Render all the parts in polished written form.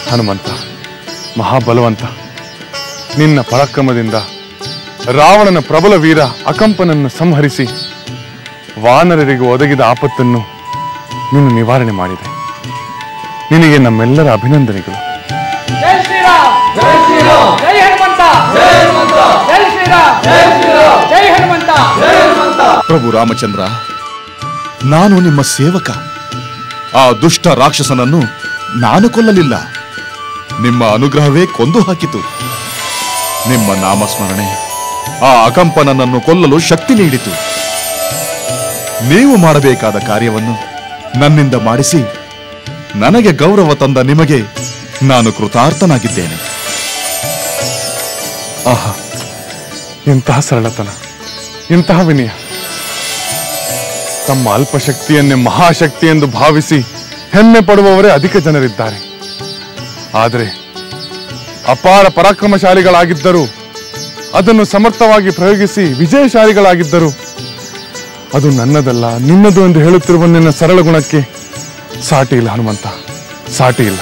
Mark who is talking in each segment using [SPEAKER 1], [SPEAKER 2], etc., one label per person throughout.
[SPEAKER 1] ಹನುಮಂತ, ಮಹಾಬಲವಂತ, ನಿನ್ನ ಪರಾಕ್ರಮದಿಂದ ರಾವಣನ ಪ್ರಬಲ ವೀರ ಅಕಂಪನನ್ನು ಸಂಹರಿಸಿ ವಾನರರಿಗೆ ಒದಗಿದ ಆಪತ್ತನ್ನು ನೀನು ನಿವಾರಣೆ ಮಾಡಿದೆ. ನಿನಗೆ ನಮ್ಮೆಲ್ಲರ ಅಭಿನಂದನೆಗಳು.
[SPEAKER 2] ಜೈ ಶ್ರೀರಾಮ್, ಜೈ ಶ್ರೀರಾಮ್, ಜೈ ಹನುಮಂತ, ಜೈ ಹನುಮಂತ, ಜೈ ಶ್ರೀರಾಮ್, ಜೈ ಶ್ರೀರಾಮ್, ಜೈ ಹನುಮಂತ, ಜೈ ಹನುಮಂತ.
[SPEAKER 3] ಪ್ರಭು ರಾಮಚಂದ್ರ, ನಾನು ನಿಮ್ಮ ಸೇವಕ. ಆ ದುಷ್ಟ ರಾಕ್ಷಸನನ್ನು ನಾನು ಕೊಲ್ಲಲಿಲ್ಲ, ನಿಮ್ಮ ಅನುಗ್ರಹವೇ ಕೊಂದು ಹಾಕಿತು. ನಿಮ್ಮ ನಾಮಸ್ಮರಣೆ ಆ ಅಕಂಪನನನ್ನು ಕೊಲ್ಲಲು ಶಕ್ತಿ ನೀಡಿತು. ನೀವು ಮಾಡಬೇಕಾದ ಕಾರ್ಯವನ್ನು ನನ್ನಿಂದ ಮಾಡಿಸಿ ನನಗೆ ಗೌರವ ತಂದ ನಿಮಗೆ ನಾನು ಕೃತಾರ್ಥನಾಗಿದ್ದೇನೆ.
[SPEAKER 1] ಆಹಾ, ಇಂತಹ ಸರಳತನ, ಇಂತಹ ವಿನಯ! ತಮ್ಮ ಅಲ್ಪಶಕ್ತಿಯನ್ನೇ ಮಹಾಶಕ್ತಿ ಎಂದು ಭಾವಿಸಿ ಹೆಮ್ಮೆ ಪಡುವವರೇ ಅಧಿಕ ಜನರಿದ್ದಾರೆ. ಆದರೆ ಅಪಾರ ಪರಾಕ್ರಮಶಾಲಿಗಳಾಗಿದ್ದರೂ, ಅದನ್ನು ಸಮರ್ಥವಾಗಿ ಪ್ರಯೋಗಿಸಿ ವಿಜಯಶಾಲಿಗಳಾಗಿದ್ದರು, ಅದು ನನ್ನದಲ್ಲ ನಿನ್ನದು ಎಂದು ಹೇಳುತ್ತಿರುವ ನಿನ್ನ ಸರಳ ಗುಣಕ್ಕೆ ಸಾಟಿ ಇಲ್ಲ ಹನುಮಂತ, ಸಾಟಿ ಇಲ್ಲ.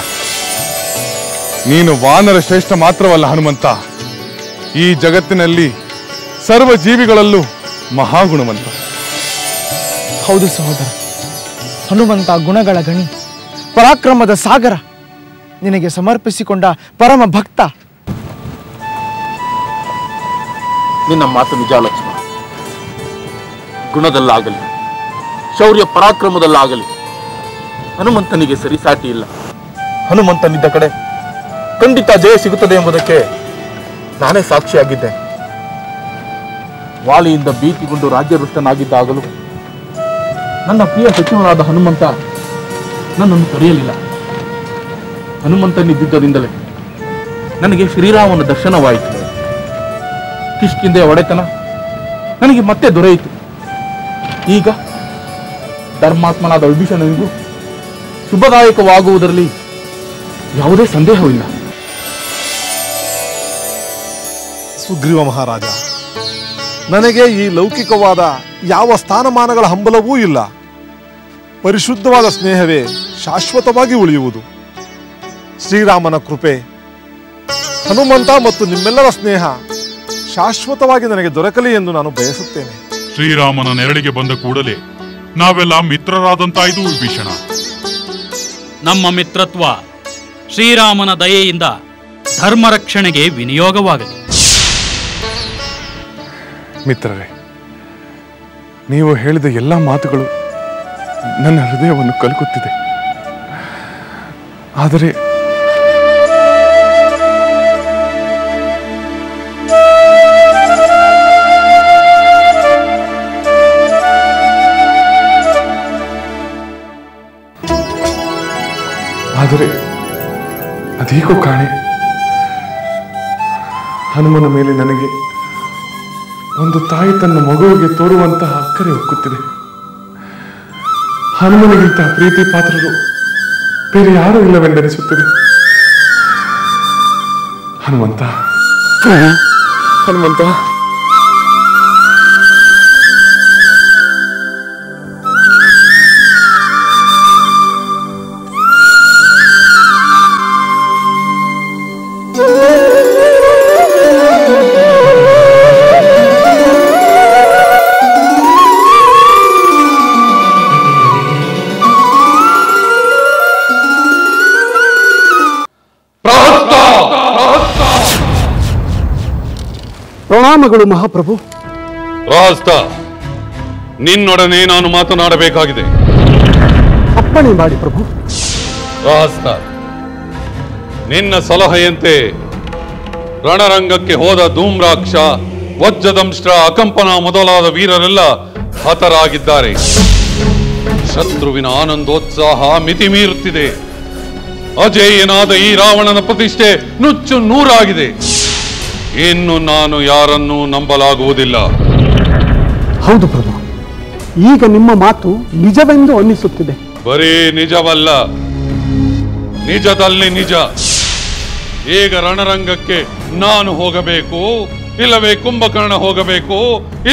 [SPEAKER 1] ನೀನು ವಾನರ ಶ್ರೇಷ್ಠ ಮಾತ್ರವಲ್ಲ ಹನುಮಂತ, ಈ ಜಗತ್ತಿನಲ್ಲಿ ಸರ್ವ ಜೀವಿಗಳಲ್ಲೂ ಮಹಾಗುಣವಂತ.
[SPEAKER 4] ಹೌದು ಸಹೋದರ, ಹನುಮಂತ ಗುಣಗಳ ಗಣಿ, ಪರಾಕ್ರಮದ ಸಾಗರ, ನಿನಗೆ ಸಮರ್ಪಿಸಿಕೊಂಡ ಪರಮ ಭಕ್ತ.
[SPEAKER 5] ನಿನ್ನ ಮಾತು ನಿಜ ಲಕ್ಷ್ಮಣ. ಗುಣದಲ್ಲಾಗಲಿ ಶೌರ್ಯ ಪರಾಕ್ರಮದಲ್ಲಾಗಲಿ ಹನುಮಂತನಿಗೆ ಸರಿಸಾಟಿ ಇಲ್ಲ. ಹನುಮಂತನಿದ್ದ ಕಡೆ ಖಂಡಿತ ಜಯ ಸಿಗುತ್ತದೆ ಎಂಬುದಕ್ಕೆ ನಾನೇ ಸಾಕ್ಷಿಯಾಗಿದ್ದೆ. ವಾಲಿಯಿಂದ ಭೀತಿಗೊಂಡು ರಾಜ್ಯರುಷ್ಟನಾಗಿದ್ದಾಗಲೂ ನನ್ನ ಪ್ರಿಯ ಸಚಿವನಾದ ಹನುಮಂತ ನನ್ನನ್ನು ಕರೆಯಲಿಲ್ಲ. ಹನುಮಂತನಿದ್ದುದರಿಂದಲೇ ನನಗೆ ಶ್ರೀರಾಮನ ದರ್ಶನವಾಯಿತು. ಕಿಷ್ಕಿಂಧೆಯ ಒಡೆತನ ನನಗೆ ಮತ್ತೆ ದೊರೆಯಿತು. ಈಗ ಧರ್ಮಾತ್ಮನಾದ ವಿಭೀಷಣನಿಗೂ ಶುಭದಾಯಕವಾಗುವುದರಲ್ಲಿ ಯಾವುದೇ ಸಂದೇಹವಿಲ್ಲ.
[SPEAKER 6] ಸುಗ್ರೀವ ಮಹಾರಾಜ, ನನಗೆ ಈ ಲೌಕಿಕವಾದ ಯಾವ ಸ್ಥಾನಮಾನಗಳ ಹಂಬಲವೂ ಇಲ್ಲ. ಪರಿಶುದ್ಧವಾದ ಸ್ನೇಹವೇ ಶಾಶ್ವತವಾಗಿ ಉಳಿಯುವುದು. ಶ್ರೀರಾಮನ ಕೃಪೆ, ಹನುಮಂತ ಮತ್ತು ನಿಮ್ಮೆಲ್ಲರ ಸ್ನೇಹ ಶಾಶ್ವತವಾಗಿ ನನಗೆ ದೊರಕಲಿ ಎಂದು ನಾನು ಬಯಸುತ್ತೇನೆ.
[SPEAKER 7] ಶ್ರೀರಾಮನ ನೆರಳಿಗೆ ಬಂದ ಕೂಡಲೇ ನಾವೆಲ್ಲ ಮಿತ್ರರಾದಂತಾಯ್ತು ವಿಭೀಷಣ.
[SPEAKER 8] ನಮ್ಮ ಮಿತ್ರತ್ವ ಶ್ರೀರಾಮನ ದಯೆಯಿಂದ ಧರ್ಮ ರಕ್ಷಣೆಗೆ ವಿನಿಯೋಗವಾಗಲಿ.
[SPEAKER 1] ಮಿತ್ರರೇ, ನೀವು ಹೇಳಿದ ಎಲ್ಲ ಮಾತುಗಳು ನನ್ನ ಹೃದಯವನ್ನು ಕಲಕುತ್ತಿದೆ. ಆದರೆ ಅದೀಗೋ ಕಾಣೆ, ಹನುಮನ ಮೇಲೆ ನನಗೆ ಒಂದು ತಾಯಿ ತನ್ನ ಮಗುವಿಗೆ ತೋರುವಂತಹ ಅಕ್ಕರೆ ಹೊಕ್ಕುತ್ತಿದೆ. ಹನುಮನಿಗಿಂತ ಪ್ರೀತಿ ಪಾತ್ರರು ಬೇರೆ ಯಾರೂ ಇಲ್ಲವೆಂದೆನಿಸುತ್ತದೆ. ಹನುಮಂತ, ಹನುಮಂತ,
[SPEAKER 9] ಪ್ರಣಾಮಗಳು ಮಹಾಪ್ರಭು.
[SPEAKER 7] ಪ್ರಹಸ್ತ, ನಿನ್ನೊಡನೆ ನಾನು ಮಾತನಾಡಬೇಕಾಗಿದೆ.
[SPEAKER 9] ಅಪ್ಪಣೆ ಮಾಡಿ ಪ್ರಭು.
[SPEAKER 7] ಪ್ರಹಸ್ತ, ನಿನ್ನ ಸಲಹೆಯಂತೆ ರಣರಂಗಕ್ಕೆ ಹೋದ ಧೂಮ್ರಾಕ್ಷ, ವಜ್ರದಂಶ್ರ, ಅಕಂಪನ ಮೊದಲಾದ ವೀರರೆಲ್ಲ ಹತರಾಗಿದ್ದಾರೆ. ಶತ್ರುವಿನ ಆನಂದೋತ್ಸಾಹ ಮಿತಿ ಮೀರುತ್ತಿದೆ. ಅಜೇಯನಾದ ಈ ರಾವಣನ ಪ್ರತಿಷ್ಠೆ ನುಚ್ಚು ನೂರಾಗಿದೆ. ಇನ್ನು ನಾನು ಯಾರನ್ನೂ ನಂಬಲಾಗುವುದಿಲ್ಲ.
[SPEAKER 9] ಹೌದು ಪ್ರಭು, ಈಗ ನಿಮ್ಮ ಮಾತು ನಿಜವೆಂದು ಅನ್ನಿಸುತ್ತಿದೆ.
[SPEAKER 7] ಬರೀ ನಿಜವಲ್ಲ, ನಿಜದಲ್ಲಿ ನಿಜ. ಈಗ ರಣರಂಗಕ್ಕೆ ನಾನು ಹೋಗಬೇಕು, ಇಲ್ಲವೇ ಕುಂಭಕರ್ಣ ಹೋಗಬೇಕು,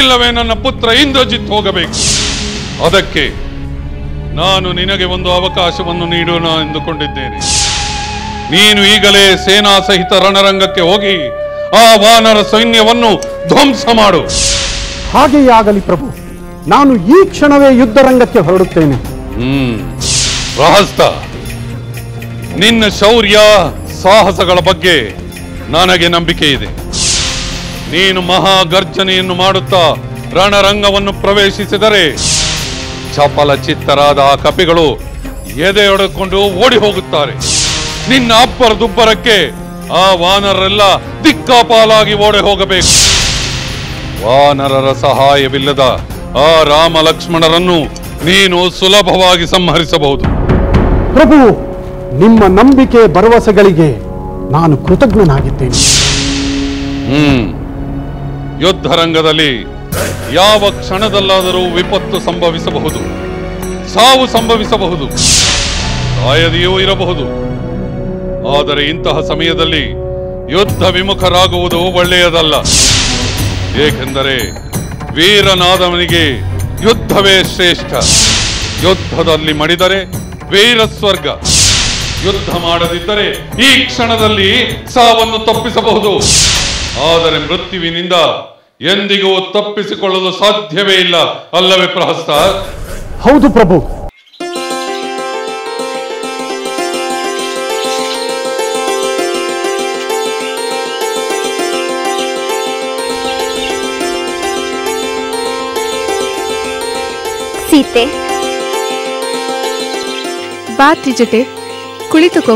[SPEAKER 7] ಇಲ್ಲವೇ ನನ್ನ ಪುತ್ರ ಇಂದ್ರಜಿತ್ ಹೋಗಬೇಕು. ಅದಕ್ಕೆ ನಾನು ನಿನಗೆ ಒಂದು ಅವಕಾಶವನ್ನು ನೀಡೋಣ ಎಂದುಕೊಂಡಿದ್ದೇನೆ. ನೀನು ಈಗಲೇ ಸೇನಾ ಸಹಿತ ರಣರಂಗಕ್ಕೆ ಹೋಗಿ ಆ ವಾನರ ಸೈನ್ಯವನ್ನು ಧ್ವಂಸ ಮಾಡು.
[SPEAKER 9] ಹಾಗೆಯೇ ಆಗಲಿ ಪ್ರಭು. ನಾನು ಈ ಕ್ಷಣವೇ ಯುದ್ಧರಂಗಕ್ಕೆ ಹೊರಡುತ್ತೇನೆ.
[SPEAKER 7] ಪ್ರಹಸ್ತ, ನಿನ್ನ ಶೌರ್ಯ ಸಾಹಸಗಳ ಬಗ್ಗೆ ನನಗೆ ನಂಬಿಕೆ ಇದೆ. ನೀನು ಮಹಾಗರ್ಜನೆಯನ್ನು ಮಾಡುತ್ತಾ ರಣರಂಗವನ್ನು ಪ್ರವೇಶಿಸಿದರೆ ಚಪಲ ಚಿತ್ತರಾದ ಆ ಕಪಿಗಳು ಎದೆಯೊಡೆದುಕೊಂಡು ಓಡಿ ಹೋಗುತ್ತಾರೆ. ನಿನ್ನ ಅಬ್ಬರದುಬ್ಬರಕ್ಕೆ ಆ ವಾನರರೆಲ್ಲ ದಿಕ್ಕಾಪಾಲಾಗಿ ಓಡಿ ಹೋಗಬೇಕು. ವಾನರರ ಸಹಾಯವಿಲ್ಲದ ಆ ರಾಮ ಲಕ್ಷ್ಮಣರನ್ನು ನೀನು ಸುಲಭವಾಗಿ ಸಂಹರಿಸಬಹುದು.
[SPEAKER 9] ಪ್ರಭು, ನಿಮ್ಮ ನಂಬಿಕೆ ಭರವಸೆಗಳಿಗೆ ನಾನು ಕೃತಜ್ಞನಾಗಿದ್ದೇನೆ.
[SPEAKER 7] ಯುದ್ಧರಂಗದಲ್ಲಿ ಯಾವ ಕ್ಷಣದಲ್ಲಾದರೂ ವಿಪತ್ತು ಸಂಭವಿಸಬಹುದು, ಸಾವು ಸಂಭವಿಸಬಹುದು, ಸಾಯದೆಯೂ ಇರಬಹುದು. ಆದರೆ ಇಂತಹ ಸಮಯದಲ್ಲಿ ಯುದ್ಧ ವಿಮುಖರಾಗುವುದು ಒಳ್ಳೆಯದಲ್ಲ. ಏಕೆಂದರೆ ವೀರನಾದವನಿಗೆ ಯುದ್ಧವೇ ಶ್ರೇಷ್ಠ. ಯುದ್ಧದಲ್ಲಿ ಮಡಿದರೆ ವೀರ ಸ್ವರ್ಗ. ಯುದ್ಧ ಮಾಡದಿದ್ದರೆ ಈ ಕ್ಷಣದಲ್ಲಿ ಸಾವನ್ನು ತಪ್ಪಿಸಬಹುದು. ಆದರೆ ಮೃತ್ಯುವಿನಿಂದ ಎಂದಿಗೂ ತಪ್ಪಿಸಿಕೊಳ್ಳಲು ಸಾಧ್ಯವೇ ಇಲ್ಲ, ಅಲ್ಲವೇ ಪ್ರಹಸ್ತ?
[SPEAKER 9] ಹೌದು ಪ್ರಭು.
[SPEAKER 10] ಸೀತೆ,
[SPEAKER 11] ಬಾ ತ್ರಿಜಟೆ, ಕುಳಿತುಕೋ.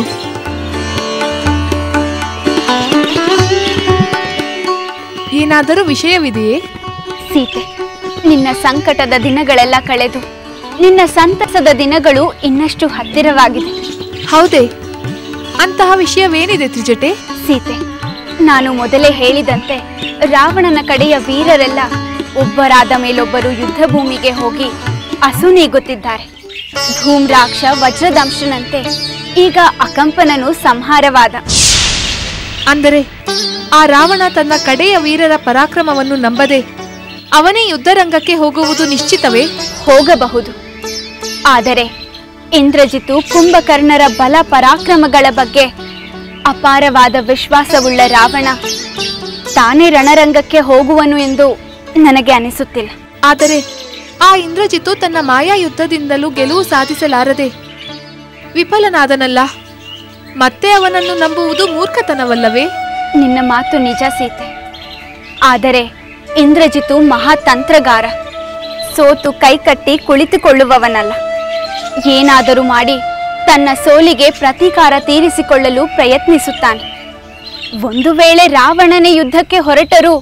[SPEAKER 11] ಏನಾದರೂ ವಿಷಯವಿದೆಯೇ?
[SPEAKER 10] ಸೀತೆ, ನಿನ್ನ ಸಂಕಟದ ದಿನಗಳೆಲ್ಲ ಕಳೆದು ನಿನ್ನ ಸಂತಸದ ದಿನಗಳು ಇನ್ನಷ್ಟು ಹತ್ತಿರವಾಗಿದೆ.
[SPEAKER 11] ಹೌದೇ? ಅಂತಹ ವಿಷಯವೇನಿದೆ ತ್ರಿಜಟೆ?
[SPEAKER 10] ಸೀತೆ, ನಾನು ಮೊದಲೇ ಹೇಳಿದಂತೆ ರಾವಣನ ಕಡೆಯ ವೀರರೆಲ್ಲ ಒಬ್ಬರಾದ ಮೇಲೊಬ್ಬರು ಯುದ್ಧ ಭೂಮಿಗೆ ಹೋಗಿ ಅಸುನೀಗುತ್ತಿದ್ದಾರೆ. ಧೂಮ್ರಾಕ್ಷ ವಜ್ರದಂಶನಂತೆ ಈಗ ಅಕಂಪನನು ಸಂಹಾರವಾದ.
[SPEAKER 11] ಅಂದರೆ ಆ ರಾವಣ ತನ್ನ ಕಡೆಯ ವೀರರ ಪರಾಕ್ರಮವನ್ನು ನಂಬದೆ ಅವನೇ ಯುದ್ಧರಂಗಕ್ಕೆ ಹೋಗುವುದು ನಿಶ್ಚಿತವೇ?
[SPEAKER 10] ಹೋಗಬಹುದು. ಆದರೆ ಇಂದ್ರಜಿತು ಕುಂಭಕರ್ಣರ ಬಲ ಪರಾಕ್ರಮಗಳ ಬಗ್ಗೆ ಅಪಾರವಾದ ವಿಶ್ವಾಸವುಳ್ಳ ರಾವಣ ತಾನೇ ರಣರಂಗಕ್ಕೆ ಹೋಗುವನು ಎಂದು ನನಗೆ ಅನಿಸುತ್ತಿಲ್ಲ.
[SPEAKER 11] ಆದರೆ ಆ ಇಂದ್ರಜಿತು ತನ್ನ ಮಾಯಾ ಯುದ್ಧದಿಂದಲೂ ಗೆಲುವು ಸಾಧಿಸಲಾರದೆ ವಿಫಲನಾದನಲ್ಲ. ಮತ್ತೆ ಅವನನ್ನು ನಂಬುವುದು ಮೂರ್ಖತನವಲ್ಲವೇ?
[SPEAKER 10] ನಿನ್ನ ಮಾತು ನಿಜ ಸೀತೆ. ಆದರೆ ಇಂದ್ರಜಿತು ಮಹಾತಂತ್ರಗಾರ. ಸೋತು ಕೈಕಟ್ಟಿ ಕುಳಿತುಕೊಳ್ಳುವವನಲ್ಲ. ಏನಾದರೂ ಮಾಡಿ ತನ್ನ ಸೋಲಿಗೆ ಪ್ರತೀಕಾರ ತೀರಿಸಿಕೊಳ್ಳಲು ಪ್ರಯತ್ನಿಸುತ್ತಾನೆ. ಒಂದು ವೇಳೆ ರಾವಣನೇ ಯುದ್ಧಕ್ಕೆ ಹೊರಟರೂ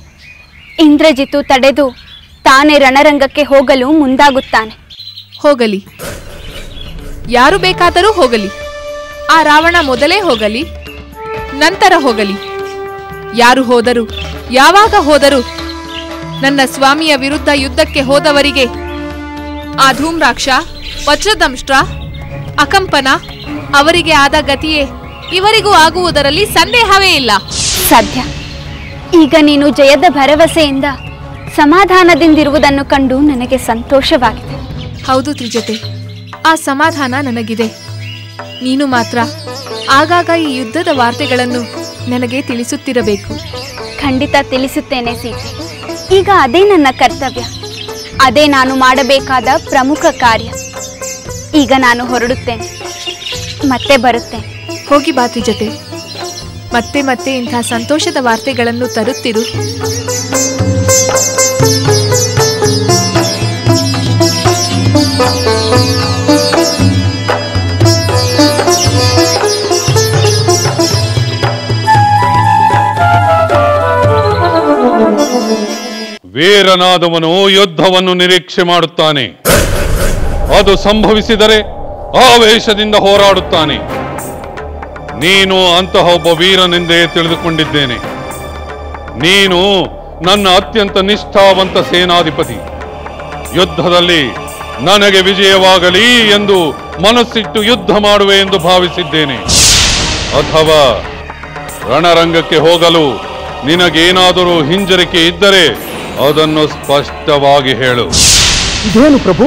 [SPEAKER 10] ಇಂದ್ರಜಿತು ತಡೆದು ತಾನೇ ರಣರಂಗಕ್ಕೆ ಹೋಗಲು ಮುಂದಾಗುತ್ತಾನೆ.
[SPEAKER 11] ಹೋಗಲಿ, ಯಾರು ಬೇಕಾದರೂ ಹೋಗಲಿ. ಆ ರಾವಣ ಮೊದಲೇ ಹೋಗಲಿ, ನಂತರ ಹೋಗಲಿ. ಯಾರು ಹೋದರು, ಯಾವಾಗ ಹೋದರು, ನನ್ನ ಸ್ವಾಮಿಯ ವಿರುದ್ಧ ಯುದ್ಧಕ್ಕೆ ಹೋದವರಿಗೆ ಆ ಧೂಮ್ರಾಕ್ಷ, ವಜ್ರದಂಷ್ಟ್ರ, ಅಕಂಪನ ಅವರಿಗೆ ಆದ ಗತಿಯೇ ಇವರಿಗೂ ಆಗುವುದರಲ್ಲಿ ಸಂದೇಹವೇ ಇಲ್ಲ.
[SPEAKER 10] ಸದ್ಯ ಈಗ ನೀನು ಜಯದ ಭರವಸೆಯಿಂದ ಸಮಾಧಾನದಿಂದಿರುವುದನ್ನು ಕಂಡು ನನಗೆ ಸಂತೋಷವಾಗಿದೆ.
[SPEAKER 11] ಹೌದು ತ್ರಿಜಟೆ, ಆ ಸಮಾಧಾನ ನನಗಿದೆ. ನೀನು ಮಾತ್ರ ಆಗಾಗ ಈ ಯುದ್ಧದ ವಾರ್ತೆಗಳನ್ನು ನನಗೆ ತಿಳಿಸುತ್ತಿರಬೇಕು.
[SPEAKER 10] ಖಂಡಿತ ತಿಳಿಸುತ್ತೇನೆ ಸೀತೆ. ಈಗ ಅದೇ ನನ್ನ ಕರ್ತವ್ಯ, ಅದೇ ನಾನು ಮಾಡಬೇಕಾದ ಪ್ರಮುಖ ಕಾರ್ಯ. ಈಗ ನಾನು ಹೊರಡುತ್ತೇನೆ, ಮತ್ತೆ ಬರುತ್ತೇನೆ.
[SPEAKER 11] ಹೋಗಿ ಬಾ ತ್ರಿಜಟೆ, ಮತ್ತೆ ಮತ್ತೆ ಇಂಥ ಸಂತೋಷದ ವಾರ್ತೆಗಳನ್ನು ತರುತ್ತಿರು.
[SPEAKER 7] ವೀರನಾದವನು ಯುದ್ಧವನ್ನು ನಿರೀಕ್ಷೆ ಮಾಡುತ್ತಾನೆ. ಅದು ಸಂಭವಿಸಿದರೆ ಆವೇಶದಿಂದ ಹೋರಾಡುತ್ತಾನೆ. ನೀನು ಅಂತಹ ಒಬ್ಬ ವೀರನೆಂದೇ ತಿಳಿದುಕೊಂಡಿದ್ದೇನೆ. ನೀನು ನನ್ನ ಅತ್ಯಂತ ನಿಷ್ಠಾವಂತ ಸೇನಾಧಿಪತಿ. ಯುದ್ಧದಲ್ಲಿ ನನಗೆ ವಿಜಯವಾಗಲಿ ಎಂದು ಮನಸ್ಸಿಟ್ಟು ಯುದ್ಧ ಮಾಡುವೆ ಎಂದು ಭಾವಿಸಿದ್ದೇನೆ. ಅಥವಾ ರಣರಂಗಕ್ಕೆ ಹೋಗಲು ನಿನಗೇನಾದರೂ ಹಿಂಜರಿಕೆ ಇದ್ದರೆ ಅದನ್ನು ಸ್ಪಷ್ಟವಾಗಿ ಹೇಳು.
[SPEAKER 9] ಇದೇನು ಪ್ರಭು,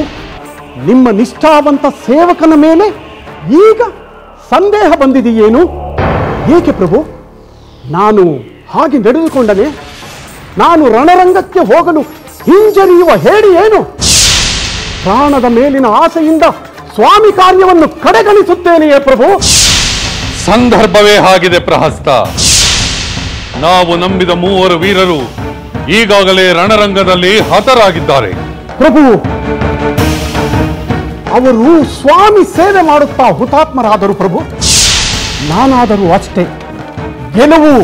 [SPEAKER 9] ನಿಮ್ಮ ನಿಷ್ಠಾವಂತ ಸೇವಕನ ಮೇಲೆ ಈಗ ಸಂದೇಹ ಬಂದಿದೆಯೇನು? ಏಕೆ ಪ್ರಭು? ನಾನು ಹಾಗೆ ನಡೆದುಕೊಂಡನೆ? ನಾನು ರಣರಂಗಕ್ಕೆ ಹೋಗಲು ಹಿಂಜರಿಯುವ ಹೇಳಿ ಏನು? ಪ್ರಾಣದ ಮೇಲಿನ ಆಸೆಯಿಂದ ಸ್ವಾಮಿ ಕಾರ್ಯವನ್ನು ಕಡೆಗಣಿಸುತ್ತೇನೆಯೇ ಪ್ರಭು?
[SPEAKER 7] ಸಂದರ್ಭವೇ ಆಗಿದೆ ಪ್ರಹಸ್ತ. ನಾವು ನಂಬಿದ 3 ವೀರರು ಈಗಾಗಲೇ ರಣರಂಗದಲ್ಲಿ ಹತರಾಗಿದ್ದಾರೆ.
[SPEAKER 9] ಪ್ರಭು, ಅವರು ಸ್ವಾಮಿ ಸೇವೆ ಮಾಡುತ್ತಾ ಹುತಾತ್ಮರಾದರು ಪ್ರಭು. ನಾನಾದರೂ ಅಷ್ಟೇ. ಗೆಲುವು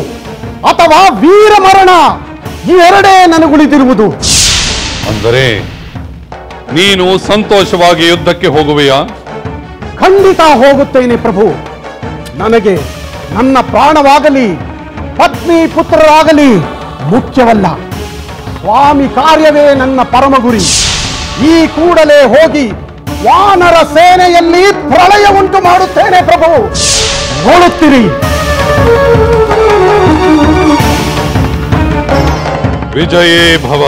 [SPEAKER 9] ಅಥವಾ ವೀರ ಮರಣ ಈ ಎರಡೇ ನನಗುಳಿದಿರುವುದು.
[SPEAKER 7] ಅಂದರೆ ನೀನು ಸಂತೋಷವಾಗಿ ಯುದ್ಧಕ್ಕೆ ಹೋಗುವೆಯಾ?
[SPEAKER 9] ಖಂಡಿತ ಹೋಗುತ್ತೇನೆ ಪ್ರಭು. ನನಗೆ ನನ್ನ ಪ್ರಾಣವಾಗಲಿ ಪತ್ನಿ ಪುತ್ರರಾಗಲಿ ಮುಖ್ಯವಲ್ಲ. ಸ್ವಾಮಿ ಕಾರ್ಯವೇ ನನ್ನ ಪರಮ ಗುರಿ. ಈ ಕೂಡಲೇ ಹೋಗಿ ವಾನರ ಸೇನೆಯಲ್ಲಿ ಪ್ರಳಯ ಉಂಟು ಮಾಡುತ್ತೇನೆ ಪ್ರಭು. ನೋಡುತ್ತೀರಿ.
[SPEAKER 7] ವಿಜಯೇ ಭವ.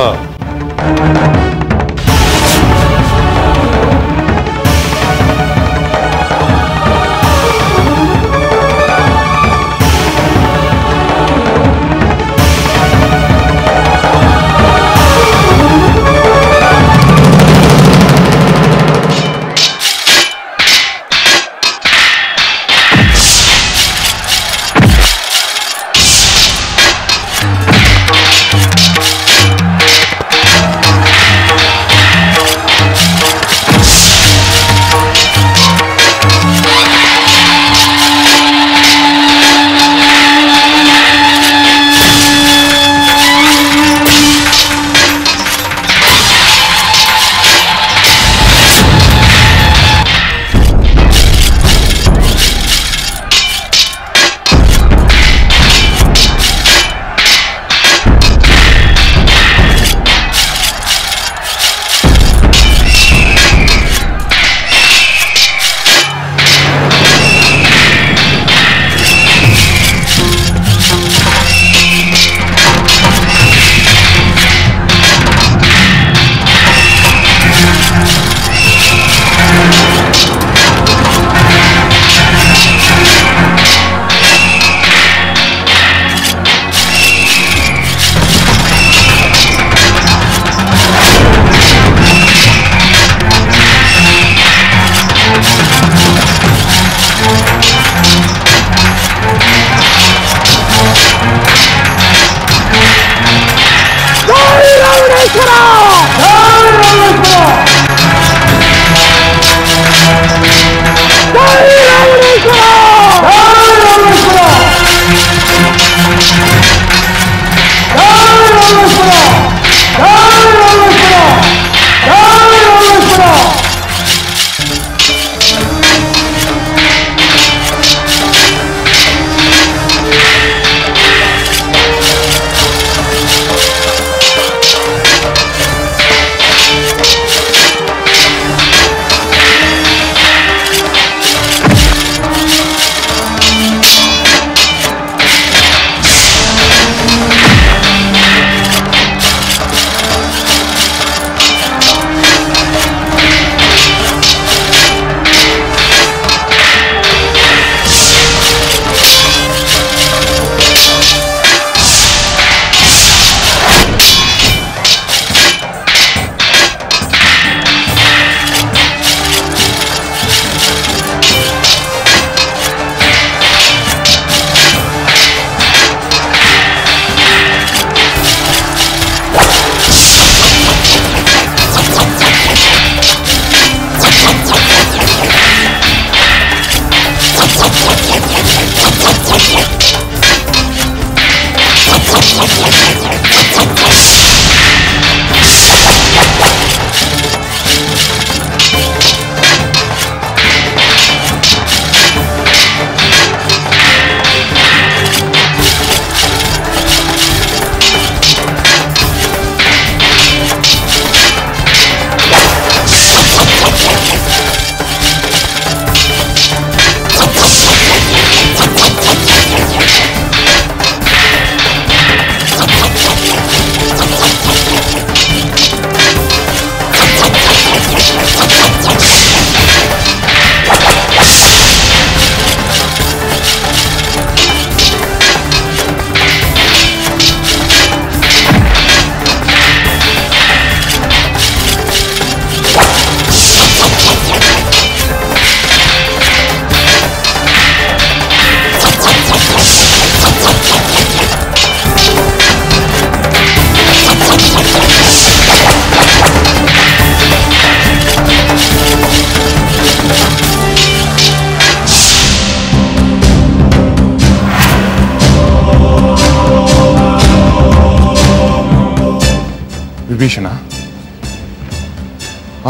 [SPEAKER 1] ವಿಭೀಷಣ,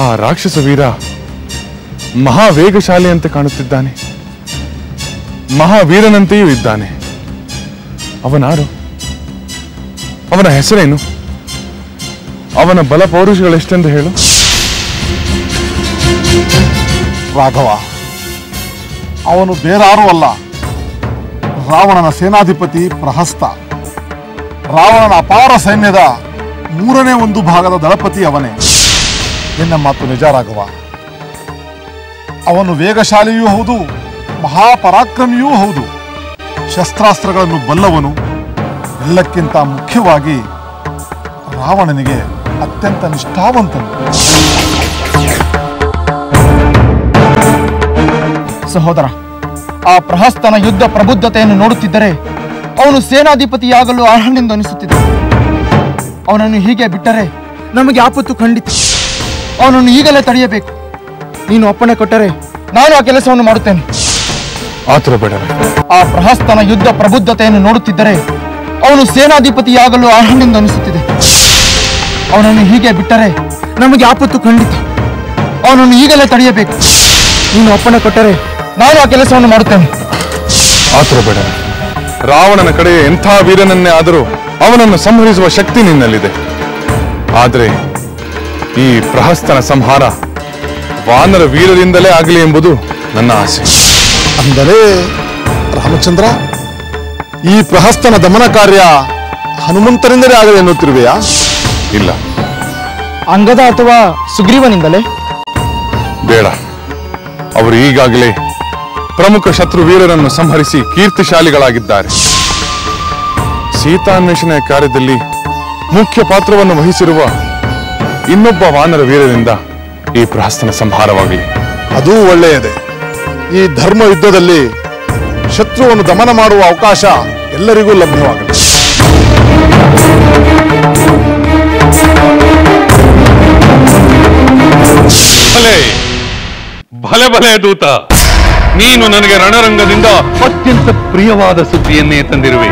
[SPEAKER 1] ಆ ರಾಕ್ಷಸ ವೀರ ಮಹಾವೇಗಶಾಲಿಯಂತೆ ಕಾಣುತ್ತಿದ್ದಾನೆ, ಮಹಾವೀರನಂತೆಯೂ ಇದ್ದಾನೆ. ಅವನಾರು? ಅವನ ಹೆಸರೇನು? ಅವನ ಬಲ ಪೌರುಷಗಳೆಷ್ಟೆಂದು ಹೇಳು.
[SPEAKER 6] ರಾಘವ, ಅವನು ಬೇರಾರೂ ಅಲ್ಲ, ರಾವಣನ ಸೇನಾಧಿಪತಿ ಪ್ರಹಸ್ತ. ರಾವಣನ ಅಪಾರ ಸೈನ್ಯದ 1/3 ಭಾಗದ ದಳಪತಿ ಅವನೇ. ಎನ್ನ ಮಾತು ನಿಜ ರಾಘವ. ಅವನು ವೇಗಶಾಲಿಯೂ ಹೌದು, ಮಹಾಪರಾಕ್ರಮಿಯೂ ಹೌದು, ಶಸ್ತ್ರಾಸ್ತ್ರಗಳನ್ನು ಬಲ್ಲವನು. ಎಲ್ಲಕ್ಕಿಂತ ಮುಖ್ಯವಾಗಿ ರಾವಣನಿಗೆ ಅತ್ಯಂತ ನಿಷ್ಠಾವಂತನು.
[SPEAKER 4] ಸಹೋದರ, ಆ ಪ್ರಹಸ್ತನ ಯುದ್ಧ ಪ್ರಬುದ್ಧತೆಯನ್ನು ನೋಡುತ್ತಿದ್ದರೆ ಅವನು ಸೇನಾಧಿಪತಿಯಾಗಲು ಅರ್ಹನೆಂದು ಅನಿಸುತ್ತಿದೆ. ಅವನನ್ನು ಹೀಗೆ ಬಿಟ್ಟರೆ ನಮಗೆ ಆಪತ್ತು ಖಂಡಿತ. ಅವನನ್ನು ಈಗಲೇ ತಡೆಯಬೇಕು. ನೀನು ಅಪ್ಪಣೆ ಕೊಟ್ಟರೆ ನಾನು ಆ ಕೆಲಸವನ್ನು ಮಾಡುತ್ತೇನೆ.
[SPEAKER 1] ಆತುರ ಬೇಡ.
[SPEAKER 4] ಆ ಪ್ರಹಸ್ತನ ಯುದ್ಧ ಪ್ರಬುದ್ಧತೆಯನ್ನು ನೋಡುತ್ತಿದ್ದರೆ ಅವನು ಸೇನಾಧಿಪತಿಯಾಗಲು ಅರ್ಹನೆಂದು ಅನಿಸುತ್ತಿದೆ. ಅವನನ್ನು ಹೀಗೆ ಬಿಟ್ಟರೆ ನಮಗೆ ಆಪತ್ತು ಖಂಡಿತ. ಅವನನ್ನು ಈಗಲೇ ತಡೆಯಬೇಕು. ನೀನು ಅಪ್ಪಣೆ ಕೊಟ್ಟರೆ ನಾನು ಆ ಕೆಲಸವನ್ನು ಮಾಡುತ್ತೇನೆ.
[SPEAKER 1] ಆತುರ ಬೇಡ. ರಾವಣನ ಕಡೆ ಎಂಥ ವೀರನನ್ನೇ ಆದರೂ ಅವನನ್ನು ಸಂಹರಿಸುವ ಶಕ್ತಿ ನಿನ್ನಲ್ಲಿದೆ. ಆದರೆ ಈ ಪ್ರಹಸ್ತನ ಸಂಹಾರ ವಾನರ ವೀರರಿಂದಲೇ ಆಗಲಿ ಎಂಬುದು ನನ್ನ ಆಸೆ.
[SPEAKER 6] ಅಂದರೆ ರಾಮಚಂದ್ರ, ಈ ಪ್ರಹಸ್ತನ ದಮನ ಕಾರ್ಯ ಹನುಮಂತರಿಂದಲೇ ಆಗಲಿ ಎನ್ನುತ್ತಿರುವೆಯಾ?
[SPEAKER 1] ಇಲ್ಲ.
[SPEAKER 4] ಅಂಗದ ಅಥವಾ ಸುಗ್ರೀವನಿಂದಲೇ?
[SPEAKER 1] ಬೇಡ. ಅವರು ಈಗಾಗಲೇ ಪ್ರಮುಖ ಶತ್ರು ವೀರರನ್ನು ಸಂಹರಿಸಿ ಕೀರ್ತಿಶಾಲಿಗಳಾಗಿದ್ದಾರೆ. ಸೀತಾನ್ವೇಷಣೆಯ ಕಾರ್ಯದಲ್ಲಿ ಮುಖ್ಯ ಪಾತ್ರವನ್ನು ವಹಿಸಿರುವ ಇನ್ನೊಬ್ಬ ವಾನರ ವೀರರಿಂದ ಈ ಪ್ರಹಸ್ತನ ಸಂಹಾರವಾಗಲಿ.
[SPEAKER 6] ಅದೂ ಒಳ್ಳೆಯದೇ. ಈ ಧರ್ಮ ಯುದ್ಧದಲ್ಲಿ ಶತ್ರುವನ್ನು ದಮನ ಮಾಡುವ ಅವಕಾಶ ಎಲ್ಲರಿಗೂ ಲಭ್ಯವಾಗಲಿ.
[SPEAKER 7] ಭಲೆ ಭಲೆ ದೂತ, ನೀನು ನನಗೆ ರಣರಂಗದಿಂದ ಅತ್ಯಂತ ಪ್ರಿಯವಾದ ಸುದ್ದಿಯನ್ನೇ ತಂದಿರುವೆ.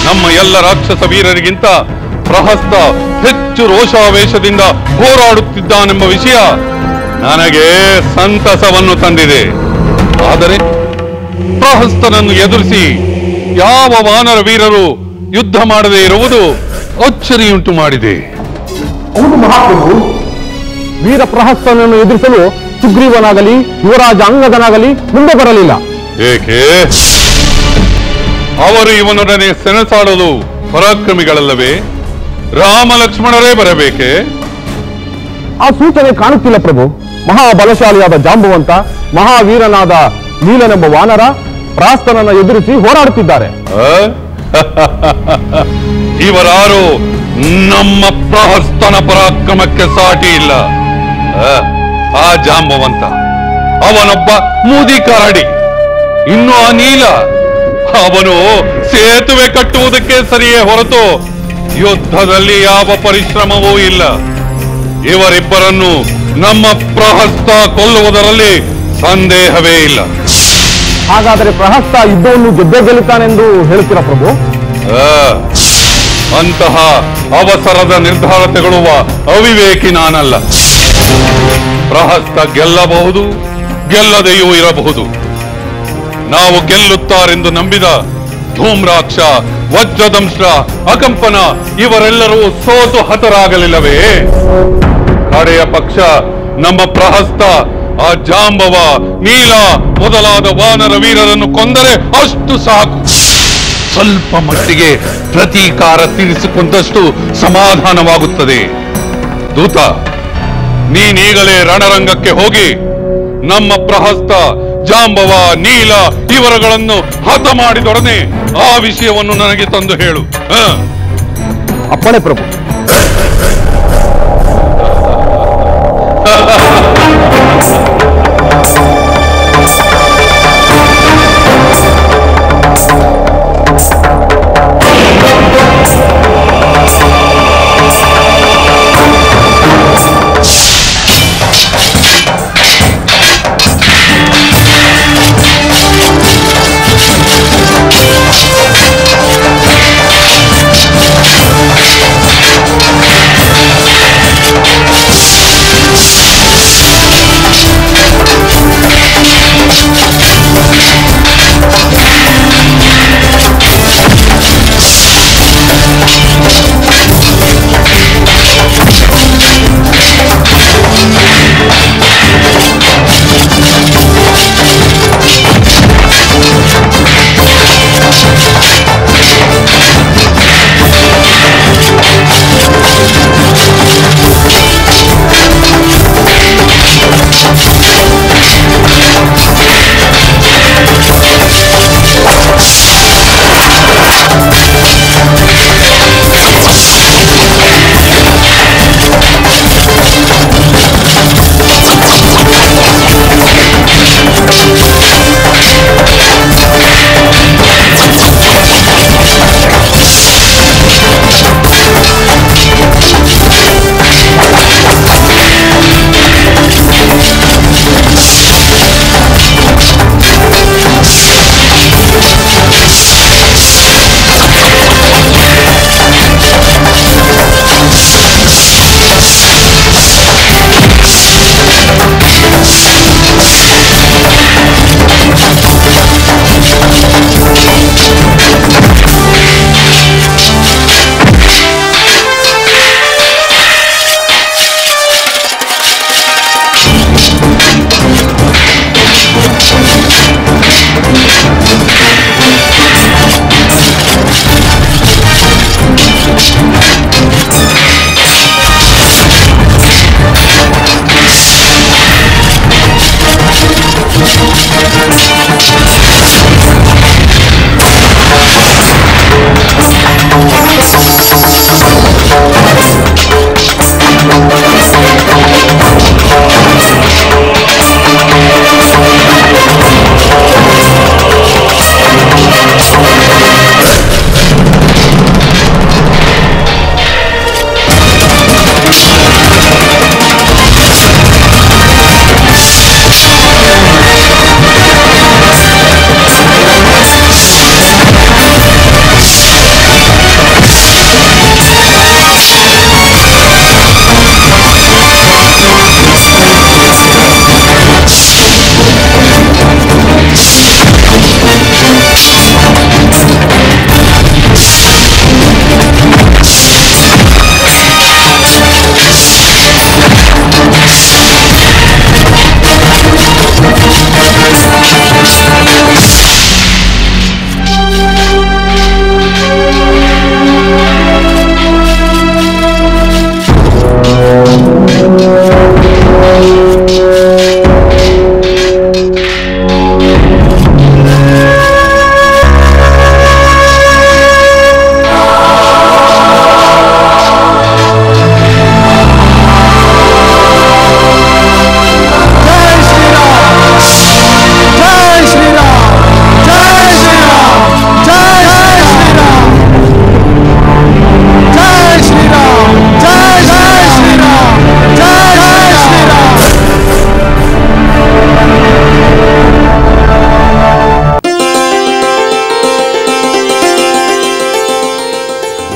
[SPEAKER 7] ನಮ್ಮ ಎಲ್ಲ ರಾಕ್ಷಸ ವೀರರಿಗಿಂತ ಪ್ರಹಸ್ತ ಹೆಚ್ಚು ರೋಷಾವೇಶದಿಂದ ಹೋರಾಡುತ್ತಿದ್ದಾನೆಂಬ ವಿಷಯ ನನಗೆ ಸಂತಸವನ್ನು ತಂದಿದೆ. ಆದರೆ ಪ್ರಹಸ್ತನನ್ನು ಎದುರಿಸಿ ಯಾವ ವಾನರ ವೀರರು ಯುದ್ಧ ಮಾಡದೇ ಇರುವುದು ಅಚ್ಚರಿಯುಂಟು ಮಾಡಿದೆ.
[SPEAKER 9] ಹೌದು ಮಹಾಪ್ರಭು, ವೀರ ಪ್ರಹಸ್ತನನ್ನು ಎದುರಿಸಲು ಸುಗ್ರೀವನಾಗಲಿ ಯುವರಾಜ ಅಂಗದನಾಗಲಿ ಮುಂದೆ ಬರಲಿಲ್ಲ.
[SPEAKER 7] ಏಕೆ? ಅವರು ಇವನೊಡನೆ ಸೆಣಸಾಡಲು ಪರಾಕ್ರಮಿಗಳಲ್ಲವೇ? ರಾಮ ಲಕ್ಷ್ಮಣರೇ ಬರಬೇಕೆ?
[SPEAKER 9] ಆ ಸೂಚನೆ ಕಾಣುತ್ತಿಲ್ಲ ಪ್ರಭು. ಮಹಾಬಲಶಾಲಿಯಾದ ಜಾಂಬವಂತ, ಮಹಾವೀರನಾದ ನೀಲನೆಂಬ ವಾನರ ಪ್ರಹಸ್ತನನ್ನು ಎದುರಿಸಿ ಹೋರಾಡುತ್ತಿದ್ದಾರೆ.
[SPEAKER 7] ಇವರಾರು ನಮ್ಮ ಪ್ರಹಸ್ತನ ಪರಾಕ್ರಮಕ್ಕೆ ಸಾಟಿ ಇಲ್ಲ. ಆ ಜಾಂಬವಂತ ಅವನೊಬ್ಬ ಮುದಿ ಕರಡಿ. ಇನ್ನು ಆ ನೀಲ, ಅವನು ಸೇತುವೆ ಕಟ್ಟುವುದಕ್ಕೆ ಸರಿಯೇ ಹೊರತು ಯುದ್ಧದಲ್ಲಿ ಯಾವ ಪರಿಶ್ರಮವೂ ಇಲ್ಲ. ಇವರಿಬ್ಬರನ್ನು ನಮ್ಮ ಪ್ರಹಸ್ತ ಕೊಲ್ಲುವುದರಲ್ಲಿ ಸಂದೇಹವೇ ಇಲ್ಲ.
[SPEAKER 9] ಹಾಗಾದರೆ ಪ್ರಹಸ್ತ ಯುದ್ಧವನ್ನು ಗೆದ್ದೇ ಗೆಲ್ಲುತ್ತಾನೆಂದು ಹೇಳುತ್ತೀರಾ ಪ್ರಭು?
[SPEAKER 7] ಅಂತಹ ಅವಸರದ ನಿರ್ಧಾರ ತೆಗೊಳ್ಳುವ ಅವಿವೇಕಿ ನಾನಲ್ಲ. ಪ್ರಹಸ್ತ ಗೆಲ್ಲಬಹುದು, ಗೆಲ್ಲದೆಯೂ ಇರಬಹುದು. ನಾವು ಗೆಲ್ಲುತ್ತಾರೆಂದು ನಂಬಿದ ಧೂಮ್ರಾಕ್ಷ, ವಜ್ರದಂಶ, ಅಕಂಪನ ಇವರೆಲ್ಲರೂ ಸೋತು ಹತರಾಗಲಿಲ್ಲವೇ? ಕಡೆಯ ಪಕ್ಷ ನಮ್ಮ ಪ್ರಹಸ್ತ ಆ ಜಾಂಬವ, ನೀಲ ಮೊದಲಾದ ವಾನರ ವೀರರನ್ನು ಕೊಂದರೆ ಅಷ್ಟು ಸಾಕು. ಸ್ವಲ್ಪ ಮಟ್ಟಿಗೆ ಪ್ರತೀಕಾರ ತೀರಿಸಿಕೊಂಡಷ್ಟು ಸಮಾಧಾನವಾಗುತ್ತದೆ. ದೂತ, ನೀನೀಗಲೇ ರಣರಂಗಕ್ಕೆ ಹೋಗಿ ನಮ್ಮ ಪ್ರಹಸ್ತ, ಜಾಂಬವ, ನೀಲ ಇವರುಗಳನ್ನು ಹತ ಮಾಡಿದೊಡನೆ ಆ ವಿಷಯವನ್ನು ನನಗೆ ತಂದು ಹೇಳು.
[SPEAKER 9] ಅಪ್ಪಣೆ ಪ್ರಭು.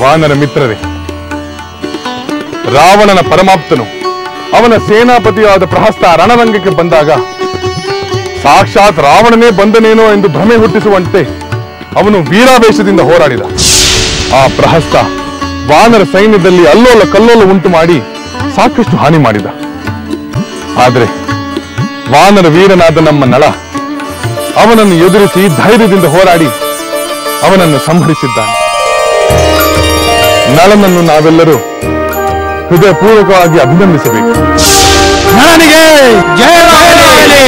[SPEAKER 1] ವಾನರ ಮಿತ್ರರೇ, ರಾವಣನ ಪರಮಾಪ್ತನು ಅವನ ಸೇನಾಪತಿಯಾದ ಪ್ರಹಸ್ತ ರಣರಂಗಕ್ಕೆ ಬಂದಾಗ ಸಾಕ್ಷಾತ್ ರಾವಣನೇ ಬಂದನೇನೋ ಎಂದು ಭ್ರಮೆ ಹುಟ್ಟಿಸುವಂತೆ ಅವನು ವೀರಾವೇಶದಿಂದ ಹೋರಾಡಿದ. ಆ ಪ್ರಹಸ್ತ ವಾನರ ಸೈನ್ಯದಲ್ಲಿ ಅಲ್ಲೋಲ ಕಲ್ಲೋಲ ಉಂಟು ಮಾಡಿ ಸಾಕಷ್ಟು ಹಾನಿ ಮಾಡಿದ. ಆದರೆ ವಾನರ ವೀರನಾದ ನಮ್ಮ ನಳ ಅವನನ್ನು ಎದುರಿಸಿ ಧೈರ್ಯದಿಂದ ಹೋರಾಡಿ ಅವನನ್ನು ಸಂಹರಿಸಿದ್ದಾನೆ. ನಳನನ್ನು ನಾವೆಲ್ಲರೂ ಹೃದಯಪೂರ್ವಕವಾಗಿ ಅಭಿನಂದಿಸಬೇಕು.
[SPEAKER 2] ನಳನಿಗೆ ಜಯವಾಗಲಿ!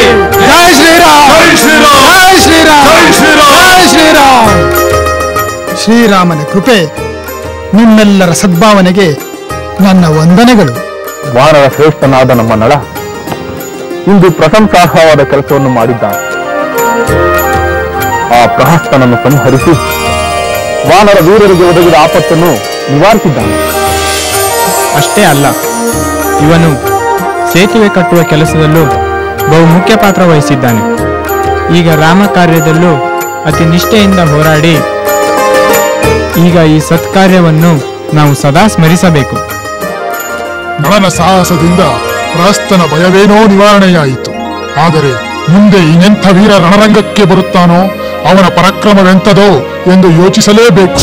[SPEAKER 2] ಜೈ ಶ್ರೀರಾಮ್! ಜೈ ಶ್ರೀರಾಮ್! ಜೈ ಶ್ರೀರಾಮ್! ಜೈ ಶ್ರೀರಾಮ್! ಜೈ ಶ್ರೀರಾಮ್!
[SPEAKER 12] ಶ್ರೀರಾಮನ ಕೃಪೆ, ನಿಮ್ಮೆಲ್ಲರ ಸದ್ಭಾವನೆಗೆ ನನ್ನ ವಂದನೆಗಳು.
[SPEAKER 5] ವಾನರ ಶ್ರೇಷ್ಠನಾದ ನಮ್ಮ ನಳ ಇಂದು ಪ್ರಶಂಸಾರ್ಹವಾದ ಕೆಲಸವನ್ನು ಮಾಡಿದ್ದಾನೆ. ಆ ಪ್ರಹಸ್ತನನ್ನು ಸಂಹರಿಸಿ ವಾನರ ವೀರರಿಗೆ ಒದಗಿದ ಆಪತ್ತನ್ನು ನಿವಾರಿಸಿದ್ದಾನೆ.
[SPEAKER 13] ಅಷ್ಟೇ ಅಲ್ಲ, ಇವನು ಸೇತುವೆ ಕಟ್ಟುವ ಕೆಲಸದಲ್ಲೂ ಬಹುಮುಖ್ಯ ಪಾತ್ರ ವಹಿಸಿದ್ದಾನೆ. ಈಗ ರಾಮ ಕಾರ್ಯದಲ್ಲೂ ಅತಿ ನಿಷ್ಠೆಯಿಂದ ಹೋರಾಡಿ ಈಗ ಈ ಸತ್ಕಾರ್ಯವನ್ನು ನಾವು ಸದಾ ಸ್ಮರಿಸಬೇಕು.
[SPEAKER 14] ನಳನ ಸಾಹಸದಿಂದ ಪ್ರಹಸ್ತನ ಭಯವೇನೋ ನಿವಾರಣೆಯಾಯಿತು. ಆದರೆ ಮುಂದೆ ಇನ್ನೆಂಥ ವೀರ ರಣರಂಗಕ್ಕೆ ಬರುತ್ತಾನೋ ಅವನ ಪರಾಕ್ರಮವೆಂಥದೋ ಎಂದು ಯೋಚಿಸಲೇಬೇಕು.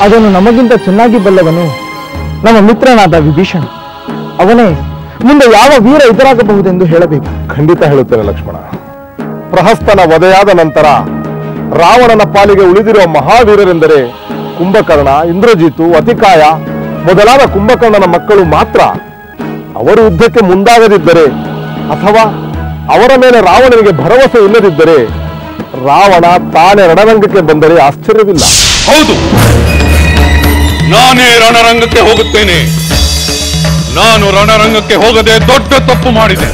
[SPEAKER 4] ಅದನ್ನು ನಮಗಿಂತ ಚೆನ್ನಾಗಿ ಬಲ್ಲವನು ನಮ್ಮ ಮಿತ್ರನಾದ ವಿಭೀಷಣ. ಅವನೇ ಮುಂದೆ ಯಾವ ವೀರ ಎದುರಾಗಬಹುದೆಂದು ಹೇಳಬೇಕು.
[SPEAKER 6] ಖಂಡಿತ ಹೇಳುತ್ತೇನೆ ಲಕ್ಷ್ಮಣ. ಪ್ರಹಸ್ತನ ವಧೆಯಾದ ನಂತರ ರಾವಣನ ಪಾಲಿಗೆ ಉಳಿದಿರುವ ಮಹಾವೀರರೆಂದರೆ ಕುಂಭಕರ್ಣ, ಇಂದ್ರಜಿತು, ಅತಿಕಾಯ ಮೊದಲಾದ ಕುಂಭಕರ್ಣನ ಮಕ್ಕಳು ಮಾತ್ರ. ಅವರು ಯುದ್ಧಕ್ಕೆ ಮುಂದಾಗದಿದ್ದರೆ ಅಥವಾ ಅವರ ಮೇಲೆ ರಾವಣನಿಗೆ ಭರವಸೆ ಇಲ್ಲದಿದ್ದರೆ ರಾವಣ ತಾನೇ ರಣರಂಗಕ್ಕೆ ಬಂದರೆ ಆಶ್ಚರ್ಯವಿಲ್ಲ.
[SPEAKER 7] ಹೌದು, ನಾನೇ ರಣರಂಗಕ್ಕೆ ಹೋಗುತ್ತೇನೆ. ನಾನು ರಣರಂಗಕ್ಕೆ ಹೋಗದೆ ದೊಡ್ಡ ತಪ್ಪು ಮಾಡಿದೆ.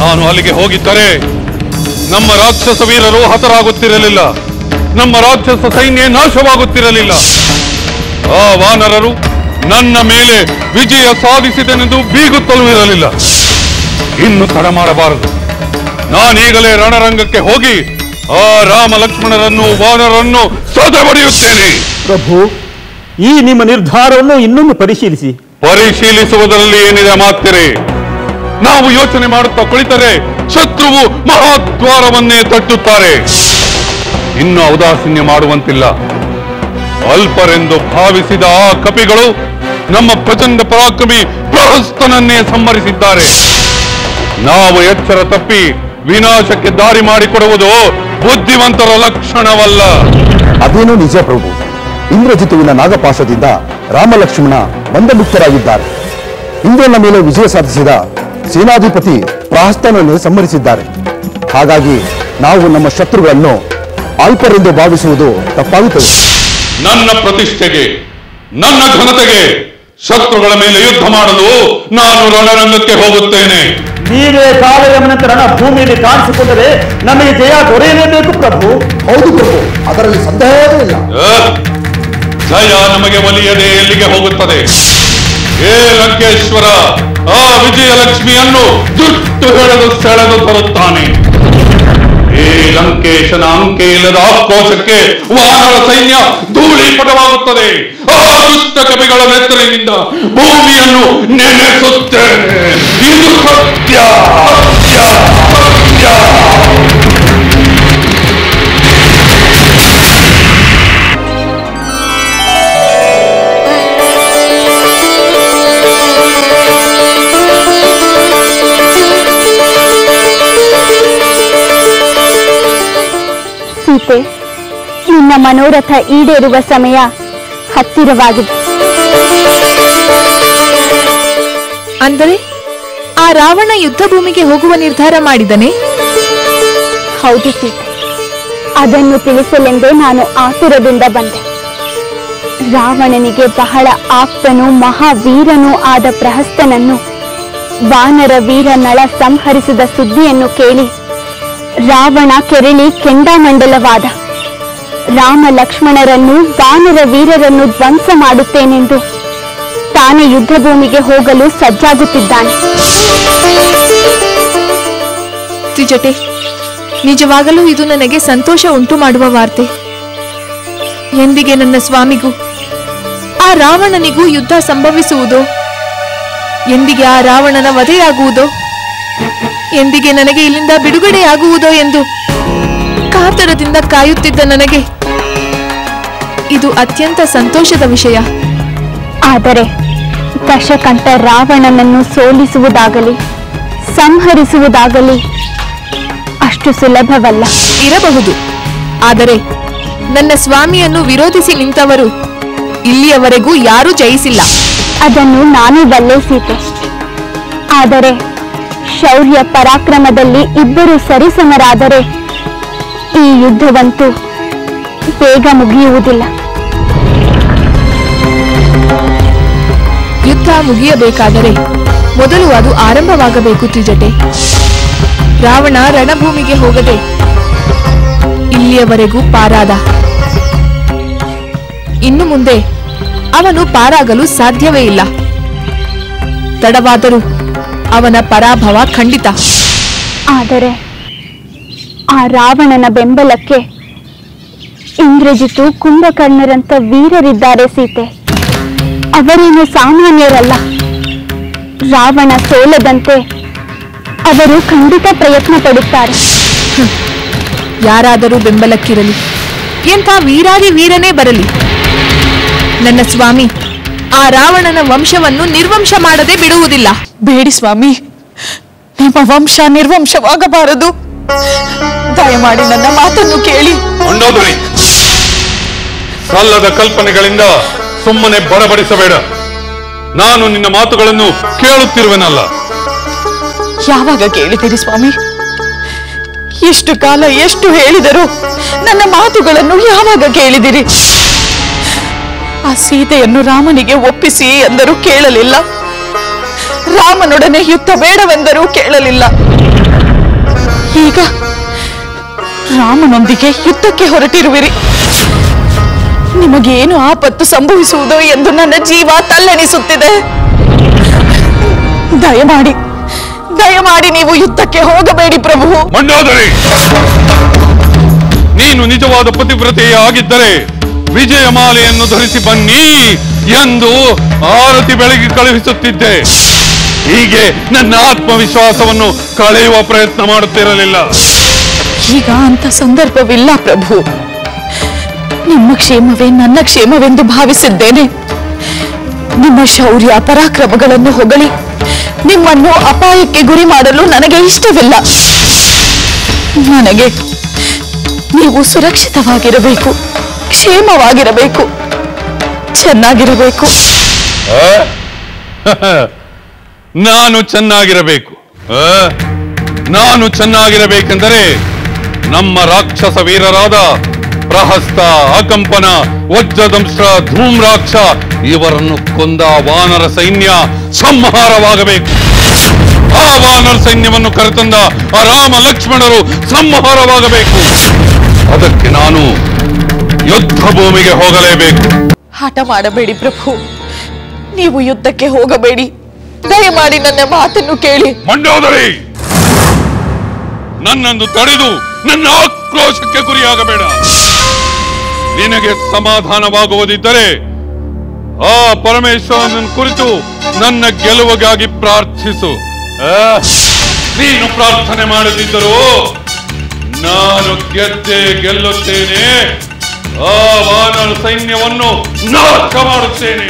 [SPEAKER 7] ನಾನು ಅಲ್ಲಿಗೆ ಹೋಗಿದ್ದರೆ ನಮ್ಮ ರಾಕ್ಷಸ ವೀರರು ಹತರಾಗುತ್ತಿರಲಿಲ್ಲ, ನಮ್ಮ ರಾಕ್ಷಸ ಸೈನ್ಯ ನಾಶವಾಗುತ್ತಿರಲಿಲ್ಲ. ಆ ವಾನರರು ನನ್ನ ಮೇಲೆ ವಿಜಯ ಸಾಧಿಸಿದೆನೆಂದು ಬೀಗುತ್ತಲೂ ಇರಲಿಲ್ಲ. ಇನ್ನು ತಡ ಮಾಡಬಾರದು. ನಾನೀಗಲೇ ರಣರಂಗಕ್ಕೆ ಹೋಗಿ ಆ ರಾಮ ಲಕ್ಷ್ಮಣರನ್ನು ವಾನರನ್ನು ಸದೆ ಬಡಿಯುತ್ತೇನೆ.
[SPEAKER 9] ಪ್ರಭು, ಈ ನಿಮ್ಮ ನಿರ್ಧಾರವನ್ನು ಇನ್ನೊಮ್ಮೆ
[SPEAKER 7] ಪರಿಶೀಲಿಸುವುದರಲ್ಲಿ ಏನಿದೆ ಮಾತಿರೆ. ನಾವು ಯೋಚನೆ ಮಾಡುತ್ತಾ ಕುಳಿತರೆ ಶತ್ರುವು ಮಹಾದ್ವಾರವನ್ನೇ ತಟ್ಟುತ್ತಾರೆ. ಇನ್ನು ಔದಾಸೀನ್ಯ ಮಾಡುವಂತಿಲ್ಲ. ಅಲ್ಪರೆಂದು ಭಾವಿಸಿದ ಆ ಕಪಿಗಳು ನಮ್ಮ ಪ್ರಚಂಡ ಪರಾಕ್ರಮಿ ಪ್ರಹಸ್ತನನ್ನೇ ಸಂಹರಿಸಿದ್ದಾರೆ. ನಾವು ಎಚ್ಚರ ತಪ್ಪಿ ವಿನಾಶಕ್ಕೆ ದಾರಿ ಮಾಡಿಕೊಡುವುದು ಬುದ್ಧಿವಂತರ ಲಕ್ಷಣವಲ್ಲ.
[SPEAKER 3] ಅದೇನೋ ನಿಜ ಪ್ರಭು. ಇಂದ್ರಜಿತುವಿನ ನಾಗಪಾಶದಿಂದ ರಾಮಲಕ್ಷ್ಮಣ ಬಂಧಮುಕ್ತರಾಗಿದ್ದಾರೆ. ಇಂದ್ರನ ಮೇಲೆ ವಿಜಯ ಸಾಧಿಸಿದ ಸೇನಾಧಿಪತಿ ಪ್ರಹಸ್ತನನ್ನು ಸಂಹರಿಸಿದ್ದಾರೆ. ಹಾಗಾಗಿ ನಾವು ನಮ್ಮ ಶತ್ರುಗಳನ್ನು ಅಲ್ಪರೆಂದು ಭಾವಿಸುವುದು ತಪ್ಪಾಗುತ್ತದೆ.
[SPEAKER 7] ನನ್ನ ಪ್ರತಿಷ್ಠೆಗೆ, ನನ್ನ ಘನತೆಗೆ ಶತ್ರುಗಳ ಮೇಲೆ ಯುದ್ಧ ಮಾಡಲು ನಾನು ರಣರಂಗಕ್ಕೆ ಹೋಗುತ್ತೇನೆ.
[SPEAKER 9] ನೀವೇ ಕಾಲಯಮನಂತ ರಣ ಭೂಮಿಯಲ್ಲಿ ಕಾಣಿಸಿಕೊಂಡರೆ ನಮಗೆ ಜಯ ದೊರೆಯಲೇಬೇಕು ಪ್ರಭು.
[SPEAKER 3] ಹೌದು ಪ್ರಭು, ಅದರಲ್ಲಿ ಸಂದೇಹವೇ ಇಲ್ಲ.
[SPEAKER 7] ಜಯ ನಮಗೆ ಒಲಿಯದೆ ಎಲ್ಲಿಗೆ ಹೋಗುತ್ತದೆ? ಏ ಲಂಕೇಶ್ವರ, ಆ ವಿಜಯಲಕ್ಷ್ಮಿಯನ್ನು ಜುಟ್ಟು ಸೆಳೆದು ತರುತ್ತಾನೆ. ಈ ಲಂಕೇಶನ ಅಂಕೆ ಇಲ್ಲದ ಆಕ್ರೋಶಕ್ಕೆ ವಾನರ ಸೈನ್ಯ ಧೂಳೀಪಟವಾಗುತ್ತದೆ. ಆ ದುಷ್ಟ ಕವಿಗಳ ನೆತ್ತರಿನಿಂದ ಭೂಮಿಯನ್ನು ನೆನೆಸುತ್ತೇನೆ. ಇದು ಸತ್ಯ.
[SPEAKER 10] ಸೀತೆ, ನಿನ್ನ ಮನೋರಥ ಈಡೇರುವ ಸಮಯ ಹತ್ತಿರವಾಗಿದೆ.
[SPEAKER 11] ಅಂದರೆ ಆ ರಾವಣ ಯುದ್ಧ ಭೂಮಿಗೆ ಹೋಗುವ ನಿರ್ಧಾರ ಮಾಡಿದನೆ?
[SPEAKER 10] ಹೌದು ಸೀತೆ, ಅದನ್ನು ತಿಳಿಸಲೆಂದೇ ನಾನು ಆತುರದಿಂದ ಬಂದೆ. ರಾವಣನಿಗೆ ಬಹಳ ಆಪ್ತನೂ ಮಹಾವೀರನೂ ಆದ ಪ್ರಹಸ್ತನನ್ನು ವಾನರ ವೀರ ನಳ ಸಂಹರಿಸಿದ ಸುದ್ದಿಯನ್ನು ಕೇಳಿ ರಾವಣ ಕೆರಳಿ ಕೆಂಡಾಮಂಡಲವಾದ. ರಾಮ ಲಕ್ಷ್ಮಣರನ್ನು ವಾನರ ವೀರರನ್ನು ಧ್ವಂಸ ಮಾಡುತ್ತೇನೆಂದು ತಾನೇ ಯುದ್ಧ ಭೂಮಿಗೆ ಹೋಗಲು ಸಜ್ಜಾಗುತ್ತಿದ್ದಾನೆ.
[SPEAKER 11] ತ್ರಿಜಟೆ, ನಿಜವಾಗಲೂ ಇದು ನನಗೆ ಸಂತೋಷ ಉಂಟು ಮಾಡುವ ವಾರ್ತೆ. ಎಂದಿಗೆ ನನ್ನ ಸ್ವಾಮಿಗೂ ಆ ರಾವಣನಿಗೂ ಯುದ್ಧ ಸಂಭವಿಸುವುದೋ? ಎಂದಿಗೆ ಆ ರಾವಣನ ವಧೆಯಾಗುವುದೋ? ಎಂದಿಗೆ ನನಗೆ ಇಲ್ಲಿಂದ ಬಿಡುಗಡೆಯಾಗುವುದೋ ಎಂದು ಕಾತರದಿಂದ ಕಾಯುತ್ತಿದ್ದ ನನಗೆ ಇದು ಅತ್ಯಂತ ಸಂತೋಷದ ವಿಷಯ.
[SPEAKER 10] ಆದರೆ ದಶಕಂಠ ರಾವಣನನ್ನು ಸೋಲಿಸುವುದಾಗಲಿ ಸಂಹರಿಸುವುದಾಗಲಿ ಅಷ್ಟು ಸುಲಭವಲ್ಲ.
[SPEAKER 11] ಇರಬಹುದು, ಆದರೆ ನನ್ನ ಸ್ವಾಮಿಯನ್ನು ವಿರೋಧಿಸಿ ನಿಂತವರು ಇಲ್ಲಿಯವರೆಗೂ ಯಾರೂ ಜಯಿಸಿಲ್ಲ.
[SPEAKER 10] ಅದನ್ನು ನಾನು ಬಲ್ಲೆ ಸೀತೆ. ಆದರೆ ಶೌರ್ಯ ಪರಾಕ್ರಮದಲ್ಲಿ ಇಬ್ಬರು ಸರಿಸಮರಾದರೆ ಈ ಯುದ್ಧವಂತೂ ಬೇಗ ಮುಗಿಯುವುದಿಲ್ಲ.
[SPEAKER 11] ಯುದ್ಧ ಮುಗಿಯಬೇಕಾದರೆ ಮೊದಲು ಅದು ಆರಂಭವಾಗಬೇಕು ತ್ರಿಜಟೆ. ರಾವಣ ರಣಭೂಮಿಗೆ ಹೋಗದೆ ಇಲ್ಲಿಯವರೆಗೂ ಪಾರಾದ. ಇನ್ನು ಮುಂದೆ ಅವನು ಪಾರಾಗಲು ಸಾಧ್ಯವೇ ಇಲ್ಲ. ತಡವಾದರೂ ಅವನ ಪರಾಭವ ಖಂಡಿತ.
[SPEAKER 10] ಆದರೆ ಆ ರಾವಣನ ಬೆಂಬಲಕ್ಕೆ ಇಂದ್ರಜಿತು ಕುಂಭಕರ್ಣರಂತ ವೀರರಿದ್ದಾರೆ ಸೀತೆ. ಅವರೇನು ಸಾಮಾನ್ಯರಲ್ಲ. ರಾವಣ ಸೋಲದಂತೆ ಅವರು ಖಂಡಿತ ಪ್ರಯತ್ನ ಪಡುತ್ತಾರೆ.
[SPEAKER 11] ಯಾರಾದರೂ ಬೆಂಬಲಕ್ಕಿರಲಿ, ಎಂಥ ವೀರಾದಿ ವೀರನೇ ಬರಲಿ, ನನ್ನ ಸ್ವಾಮಿ ಆ ರಾವಣನ ವಂಶವನ್ನು ನಿರ್ವಂಶ ಮಾಡದೆ ಬಿಡುವುದಿಲ್ಲ.
[SPEAKER 15] ಬೇಡಿ ಸ್ವಾಮಿ, ನಿಮ್ಮ ವಂಶ ನಿರ್ವಂಶವಾಗಬಾರದು. ದಯಮಾಡಿ ನನ್ನ ಮಾತನ್ನು ಕೇಳಿ.
[SPEAKER 7] ಮಂಡೋದರಿ, ಸಲ್ಲದ ಕಲ್ಪನೆಗಳಿಂದ ಸುಮ್ಮನೆ ಬಡಬಡಿಸಬೇಡ. ನಾನು ನಿನ್ನ ಮಾತುಗಳನ್ನು ಕೇಳುತ್ತಿರುವೆನಲ್ಲ.
[SPEAKER 15] ಯಾವಾಗ ಕೇಳಿದಿರಿ ಸ್ವಾಮಿ? ಎಷ್ಟು ಕಾಲ ಎಷ್ಟು ಹೇಳಿದರು ನನ್ನ ಮಾತುಗಳನ್ನು ಯಾವಾಗ ಕೇಳಿದಿರಿ? ಆ ಸೀತೆಯನ್ನು ರಾಮನಿಗೆ ಒಪ್ಪಿಸಿ ಎಂದರೂ ಕೇಳಲಿಲ್ಲ. ರಾಮನೊಡನೆ ಯುದ್ಧ ಬೇಡವೆಂದರೂ ಕೇಳಲಿಲ್ಲ. ಈಗ ರಾಮನೊಂದಿಗೆ ಯುದ್ಧಕ್ಕೆ ಹೊರಟಿರುವಿರಿ. ನಿಮಗೇನು ಆಪತ್ತು ಸಂಭವಿಸುವುದೋ ಎಂದು ನನ್ನ ಜೀವ ತಲ್ಲಣಿಸುತ್ತಿದೆ. ದಯಮಾಡಿ ದಯಮಾಡಿ ನೀವು ಯುದ್ಧಕ್ಕೆ ಹೋಗಬೇಡಿ ಪ್ರಭು.
[SPEAKER 7] ಮಂಡೋದರಿ, ನೀನು ನಿಜವಾದ ಪತಿವ್ರತೆಯೇ ಆಗಿದ್ದರೆ ವಿಜಯಮಾಲೆಯನ್ನು ಧರಿಸಿ ಬನ್ನಿ ಎಂದು ಆರತಿ ಬೆಳಗಿ ಕಳುಹಿಸುತ್ತಿದ್ದೆ. ಹೀಗೆ ನನ್ನ ಆತ್ಮವಿಶ್ವಾಸವನ್ನು ಕಳೆಯುವ ಪ್ರಯತ್ನ ಮಾಡುತ್ತಿರಲಿಲ್ಲ.
[SPEAKER 15] ಈಗ ಅಂತ ಸಂದರ್ಭವಿಲ್ಲ ಪ್ರಭು. ನಿಮ್ಮ ಕ್ಷೇಮವೇ ನನ್ನ ಕ್ಷೇಮವೆಂದು ಭಾವಿಸಿದ್ದೇನೆ. ನಿಮ್ಮ ಶೌರ್ಯ ಪರಾಕ್ರಮಗಳನ್ನು ಹೊಗಳಿ ನಿಮ್ಮನ್ನು ಅಪಾಯಕ್ಕೆ ಗುರಿ ಮಾಡಲು ನನಗೆ ಇಷ್ಟವಿಲ್ಲ. ನನಗೆ ನೀವು ಸುರಕ್ಷಿತವಾಗಿರಬೇಕು, ಕ್ಷೇಮವಾಗಿರಬೇಕು, ಚೆನ್ನಾಗಿರಬೇಕು.
[SPEAKER 7] ನಾನು ಚೆನ್ನಾಗಿರಬೇಕು. ನಾನು ಚೆನ್ನಾಗಿರಬೇಕೆಂದರೆ ನಮ್ಮ ರಾಕ್ಷಸ ವೀರರಾದ ಪ್ರಹಸ್ತ, ಅಕಂಪನ, ವಜ್ರದಂಶ, ಧೂಮ್ರಾಕ್ಷ ಇವರನ್ನು ಕೊಂದ ವಾನರ ಸೈನ್ಯ ಸಂಹಾರವಾಗಬೇಕು. ಆ ವಾನರ ಸೈನ್ಯವನ್ನು ಕರೆತಂದ ಆ ರಾಮ ಲಕ್ಷ್ಮಣರು ಸಂಹಾರವಾಗಬೇಕು. ಅದಕ್ಕೆ ನಾನು ಯುದ್ಧ ಭೂಮಿಗೆ ಹೋಗಲೇಬೇಕು.
[SPEAKER 15] ಹಠ ಮಾಡಬೇಡಿ ಪ್ರಭು, ನೀವು ಯುದ್ಧಕ್ಕೆ ಹೋಗಬೇಡಿ. ದಯಮಾಡಿ ನನ್ನ ಮಾತನ್ನು ಕೇಳಿ.
[SPEAKER 7] ಮಂಡೋದರಿ, ನನ್ನನ್ನು ತಡೆದು ನನ್ನ ಆಕ್ರೋಶಕ್ಕೆ ಗುರಿಯಾಗಬೇಡ. ನಿನಗೆ ಸಮಾಧಾನವಾಗುವುದಿದ್ದರೆ ಆ ಪರಮೇಶ್ವರನ ಕುರಿತು ನನ್ನ ಗೆಲುವಿಗಾಗಿ ಪ್ರಾರ್ಥಿಸು. ನೀನು ಪ್ರಾರ್ಥನೆ ಮಾಡದಿದ್ದರೂ ನಾನು ಗೆದ್ದೇ ಗೆಲ್ಲುತ್ತೇನೆ. ಆ ವಾನರ ಸೈನ್ಯವನ್ನು ನಾಶ ಮಾಡುತ್ತೇನೆ.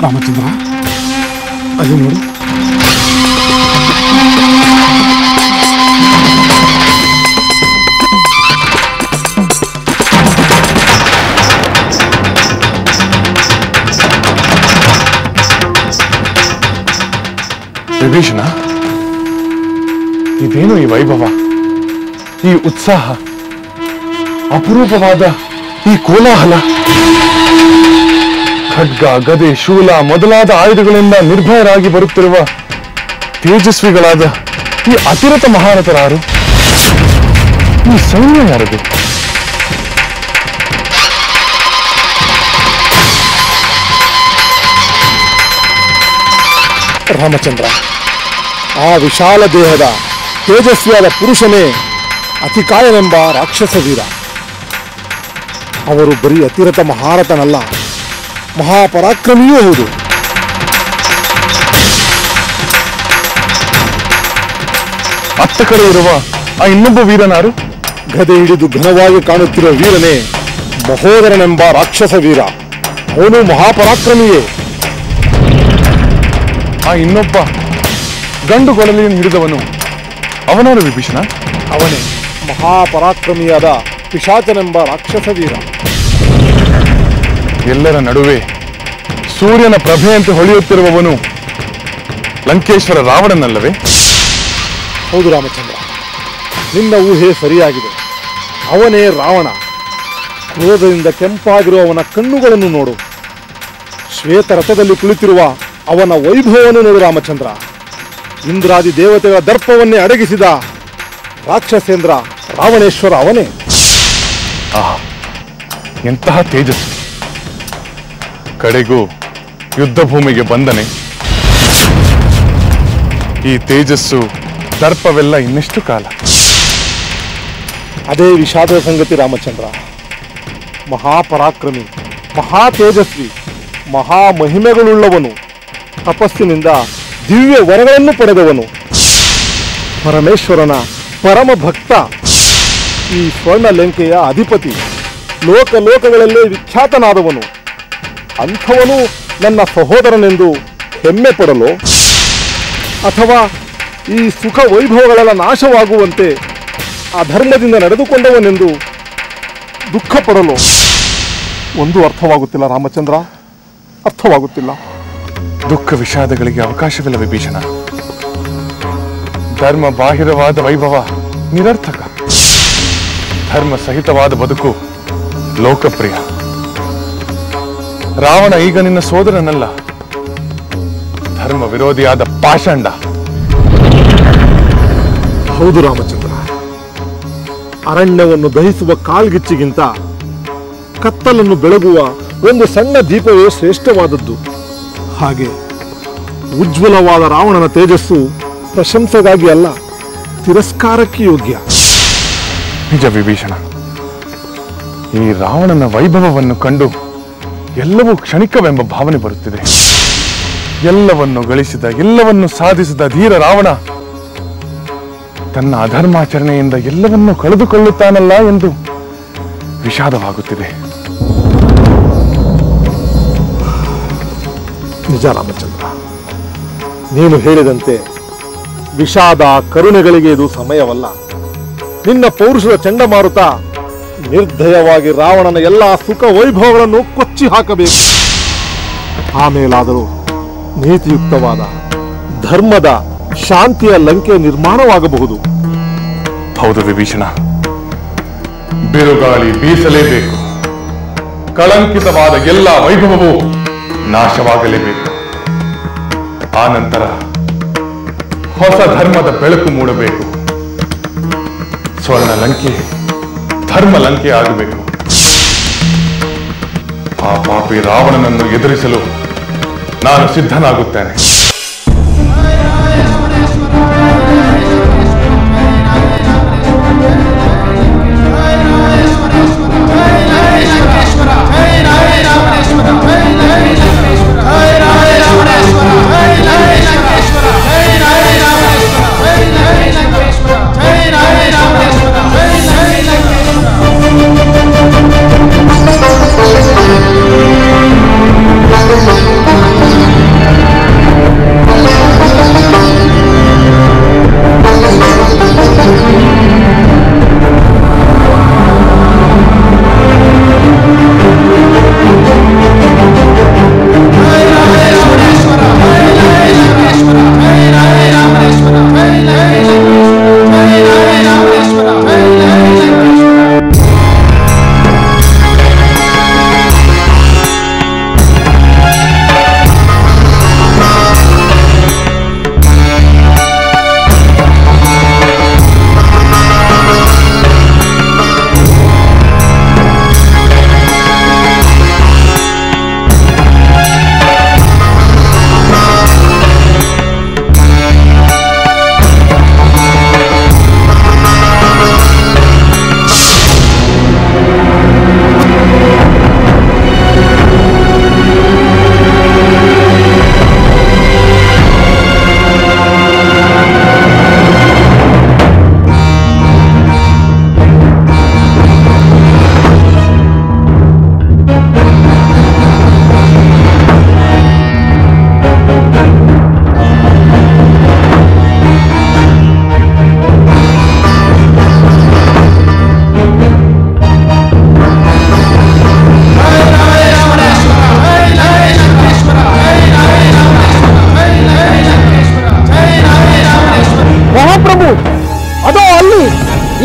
[SPEAKER 14] ರಾಮಚಂದ್ರ, ಅಲ್ಲಿ ನೋಡು.
[SPEAKER 1] ವಿಭೀಷಣ, ಇದೇನು ಈ ವೈಭವ, ಈ ಉತ್ಸಾಹ, ಅಪರೂಪವಾದ ಈ ಕೋಲಾಹಲ? ಖಡ್ಗ, ಗದೆ, ಶೂಲ ಮೊದಲಾದ ಆಯುಧಗಳಿಂದ ನಿರ್ಭಯರಾಗಿ ಬರುತ್ತಿರುವ ತೇಜಸ್ವಿಗಳಾದ ಈ ಅತಿರಥ ಮಹಾರಥರಾರು? ಈ ಸೈನ್ಯ ಯಾರದು?
[SPEAKER 6] ರಾಮಚಂದ್ರ, ಆ ವಿಶಾಲ ದೇಹದ ತೇಜಸ್ವಿಯಾದ ಪುರುಷನೇ ಅತಿಕಾಯನೆಂಬ ರಾಕ್ಷಸ ವೀರ. ಅವರು ಬರೀ ಅತಿರಥ ಮಹಾರಥನಲ್ಲ, ಮಹಾಪರಾಕ್ರಮಿಯೂ ಹೌದು.
[SPEAKER 1] ಅತ್ತ ಕಡೆ ಇರುವ ಆ ಇನ್ನೊಬ್ಬ ವೀರನಾರು?
[SPEAKER 6] ಗದೆ ಹಿಡಿದು ಘನವಾಗಿ ಕಾಣುತ್ತಿರುವ ವೀರನೇ ಮಹೋದರನೆಂಬ ರಾಕ್ಷಸ ವೀರ. ಅವನು ಮಹಾಪರಾಕ್ರಮಿಯೇ.
[SPEAKER 1] ಆ ಇನ್ನೊಬ್ಬ ಗಂಡು ಕೊಳಲಿಯನ್ನು ಹಿಡಿದವನು ಅವನಾರು ವಿಭೀಷಣ?
[SPEAKER 6] ಅವನೇ ಮಹಾಪರಾಕ್ರಮಿಯಾದ ಪಿಶಾಚನೆಂಬ ರಾಕ್ಷಸ ವೀರ.
[SPEAKER 1] ಎಲ್ಲರ ನಡುವೆ ಸೂರ್ಯನ ಪ್ರಭೆಯಂತೆ ಹೊಳೆಯುತ್ತಿರುವವನು ಲಂಕೇಶ್ವರ ರಾವಣನಲ್ಲವೇ?
[SPEAKER 6] ಹೌದು ರಾಮಚಂದ್ರ, ನಿನ್ನ ಊಹೆ ಸರಿಯಾಗಿದೆ. ಅವನೇ ರಾವಣ. ಕ್ರೋಧದಿಂದ ಕೆಂಪಾಗಿರುವ ಅವನ ಕಣ್ಣುಗಳನ್ನು ನೋಡು. ಶ್ವೇತ ರಥದಲ್ಲಿ ಕುಳಿತಿರುವ ಅವನ ವೈಭವವನ್ನು ನೋಡು ರಾಮಚಂದ್ರ. ಇಂದ್ರಾದಿ ದೇವತೆಗಳ ದರ್ಪವನ್ನೇ ಅಡಗಿಸಿದ ರಾಕ್ಷಸೇಂದ್ರ ರಾವಣೇಶ್ವರ ಅವನೇ.
[SPEAKER 1] ಎಂತಹ ತೇಜಸ್ಸು! ಕಡೆಗೂ ಯುದ್ಧ ಭೂಮಿಗೆ ಬಂದನೆ. ಈ ತೇಜಸ್ಸು ದರ್ಪವೆಲ್ಲ ಇನ್ನೆಷ್ಟು ಕಾಲ?
[SPEAKER 6] ಅದೇ ವಿಷಾದದ ಸಂಗತಿ ರಾಮಚಂದ್ರ. ಮಹಾಪರಾಕ್ರಮಿ, ಮಹಾ ತೇಜಸ್ವಿ, ಮಹಾಮಹಿಮೆಗಳುಳ್ಳವನು, ತಪಸ್ಸಿನಿಂದ ದಿವ್ಯ ವರಗಳನ್ನು ಪಡೆದವನು, ಪರಮೇಶ್ವರನ ಪರಮ ಭಕ್ತ, ಈ ಸ್ವರ್ಣ ಲಂಕೆಯ ಅಧಿಪತಿ, ಲೋಕಲೋಕಗಳಲ್ಲೇ ವಿಖ್ಯಾತನಾದವನು, ಅಂಥವನು ನನ್ನ ಸಹೋದರನೆಂದು ಹೆಮ್ಮೆ ಪಡಲು ಅಥವಾ ಈ ಸುಖ ವೈಭವಗಳೆಲ್ಲ ನಾಶವಾಗುವಂತೆ ಅಧರ್ಮದಿಂದ ನಡೆದುಕೊಂಡವನೆಂದು ದುಃಖ ಪಡಲು ಒಂದು ಅರ್ಥವಾಗುತ್ತಿಲ್ಲ ರಾಮಚಂದ್ರ, ಅರ್ಥವಾಗುತ್ತಿಲ್ಲ.
[SPEAKER 1] ದುಃಖ ವಿಷಾದಗಳಿಗೆ ಅವಕಾಶವಿಲ್ಲ ವಿಭೀಷಣ. ಧರ್ಮ ಬಾಹಿರವಾದ ವೈಭವ ನಿರರ್ಥಕ, ಧರ್ಮ ಸಹಿತವಾದ ಬದುಕು ಲೋಕಪ್ರಿಯ. ರಾವಣ ಈಗ ನಿನ್ನ ಸೋದರನಲ್ಲ, ಧರ್ಮ ವಿರೋಧಿಯಾದ ಪಾಷಂಡ.
[SPEAKER 6] ಹೌದು ರಾಮಚಂದ್ರ, ಅರಣ್ಯವನ್ನು ದಹಿಸುವ ಕಾಲ್ಗಿಚ್ಚಿಗಿಂತ ಕತ್ತಲನ್ನು ಬೆಳಗುವ ಒಂದು ಸಣ್ಣ ದೀಪವೇ ಶ್ರೇಷ್ಠವಾದದ್ದು. ಹಾಗೆ ಉಜ್ವಲವಾದ ರಾವಣನ ತೇಜಸ್ಸು ಪ್ರಶಂಸೆಗಾಗಿ ಅಲ್ಲ, ತಿರಸ್ಕಾರಕ್ಕೆ ಯೋಗ್ಯ.
[SPEAKER 1] ನಿಜ ವಿಭೀಷಣ, ಈ ರಾವಣನ ವೈಭವವನ್ನು ಕಂಡು ಎಲ್ಲವೂ ಕ್ಷಣಿಕವೆಂಬ ಭಾವನೆ ಬರುತ್ತಿದೆ. ಎಲ್ಲವನ್ನು ಗಳಿಸಿದ, ಎಲ್ಲವನ್ನು ಸಾಧಿಸಿದ ಧೀರ ರಾವಣ ತನ್ನ ಅಧರ್ಮಾಚರಣೆಯಿಂದ ಎಲ್ಲವನ್ನೂ ಕಳೆದುಕೊಳ್ಳುತ್ತಾನಲ್ಲ ಎಂದು ವಿಷಾದವಾಗುತ್ತಿದೆ.
[SPEAKER 6] ನಿಜ ರಾಮಚಂದ್ರ, ನೀನು ಹೇಳಿದಂತೆ ವಿಷಾದ ಕರುಣೆಗಳಿಗೆ ಇದು ಸಮಯವಲ್ಲ. ನಿನ್ನ ಪೌರುಷದ ಚಂಡಮಾರುತ ನಿರ್ದಯವಾಗಿ ರಾವಣನ ಎಲ್ಲ ಸುಖ ವೈಭವಗಳನ್ನು ಕೊಚ್ಚಿ ಹಾಕಬೇಕು. ಆಮೇಲಾದರೂ ನೀತಿಯುಕ್ತವಾದ ಧರ್ಮದ ಶಾಂತಿಯ ಲಂಕೆ ನಿರ್ಮಾಣವಾಗಬಹುದು.
[SPEAKER 1] ಹೌದು ವಿಭೀಷಣ, ಬಿರುಗಾಳಿ ಬೀಸಲೇಬೇಕು. ಕಳಂಕಿತವಾದ ಎಲ್ಲ ವೈಭವವೂ ನಾಶವಾಗಲೇಬೇಕು. ಆ ನಂತರ ಹೊಸ ಧರ್ಮದ ಬೆಳಕು ಮೂಡಬೇಕು. ಸ್ವರ್ಣ ಲಂಕೆ ಧರ್ಮ ಲಂಕೆ ಆಗಬೇಕು. ಆ ಪಾಪಿ ರಾವಣನನ್ನು ಎದುರಿಸಲು ನಾನು ಸಿದ್ಧನಾಗುತ್ತೇನೆ.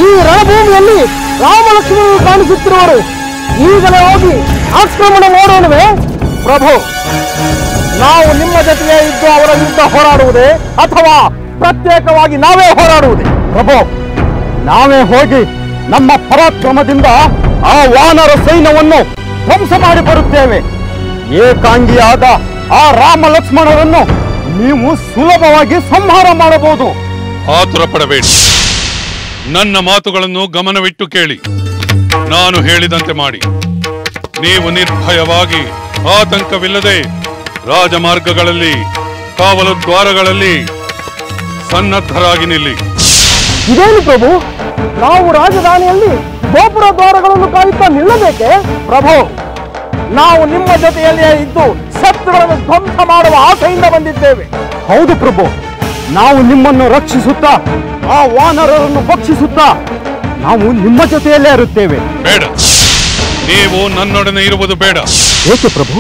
[SPEAKER 2] ಈ ರಣಭೂಮಿಯಲ್ಲಿ ರಾಮ ಲಕ್ಷ್ಮಣರು ಕಾಣಿಸುತ್ತಿರುವರು.
[SPEAKER 16] ಈಗಲೇ ಹೋಗಿ ಆಕ್ರಮಣ ಮಾಡೋಣವೇ? ಪ್ರಭು, ನಾವು ನಿಮ್ಮ ಜೊತೆಗೆ ಇದ್ದು ಅವರ ವಿರುದ್ಧ ಹೋರಾಡುವುದೇ ಅಥವಾ ಪ್ರತ್ಯೇಕವಾಗಿ ನಾವೇ ಹೋರಾಡುವುದೇ? ಪ್ರಭು, ನಾವೇ ಹೋಗಿ ನಮ್ಮ ಪರಾಕ್ರಮದಿಂದ ಆ ವಾನರ ಸೈನ್ಯವನ್ನು ಧ್ವಂಸ ಮಾಡಿ ಬರುತ್ತೇವೆ. ಏಕಾಂಗಿಯಾದ ಆ ರಾಮ ಲಕ್ಷ್ಮಣರನ್ನು ನೀವು ಸುಲಭವಾಗಿ ಸಂಹಾರ ಮಾಡಬಹುದು.
[SPEAKER 7] ಆತುರ ಪಡಬೇಡಿ. ನನ್ನ ಮಾತುಗಳನ್ನು ಗಮನವಿಟ್ಟು ಕೇಳಿ. ನಾನು ಹೇಳಿದಂತೆ ಮಾಡಿ. ನೀವು ನಿರ್ಭಯವಾಗಿ ಆತಂಕವಿಲ್ಲದೆ ರಾಜಮಾರ್ಗಗಳಲ್ಲಿ, ಕಾವಲು ದ್ವಾರಗಳಲ್ಲಿ ಸನ್ನದ್ಧರಾಗಿ ನಿಲ್ಲಿ.
[SPEAKER 16] ಇದೇನು ಪ್ರಭು, ನಾವು ರಾಜಧಾನಿಯಲ್ಲಿ ಗೋಪುರ ದ್ವಾರಗಳನ್ನು ಕಾಯುತ್ತಾ ನಿಲ್ಲಬೇಕೆ? ಪ್ರಭು, ನಾವು ನಿಮ್ಮ ಜೊತೆಯಲ್ಲಿಯೇ ಇದ್ದು ಶತ್ರುಗಳನ್ನು ಧ್ವಂಸ ಮಾಡುವ ಆಸೆಯಿಂದ ಬಂದಿದ್ದೇವೆ. ಹೌದು ಪ್ರಭು, ನಾವು ನಿಮ್ಮನ್ನು ರಕ್ಷಿಸುತ್ತಾ ಆ ವಾನರರನ್ನು ಭಕ್ಷಿಸುತ್ತಾ ನಾವು ನಿಮ್ಮ ಜೊತೆಯಲ್ಲೇ ಇರುತ್ತೇವೆ.
[SPEAKER 7] ಬೇಡ, ನೀವು ನನ್ನೊಡನೆ ಇರುವುದು ಬೇಡ.
[SPEAKER 16] ಏಕೆ ಪ್ರಭು?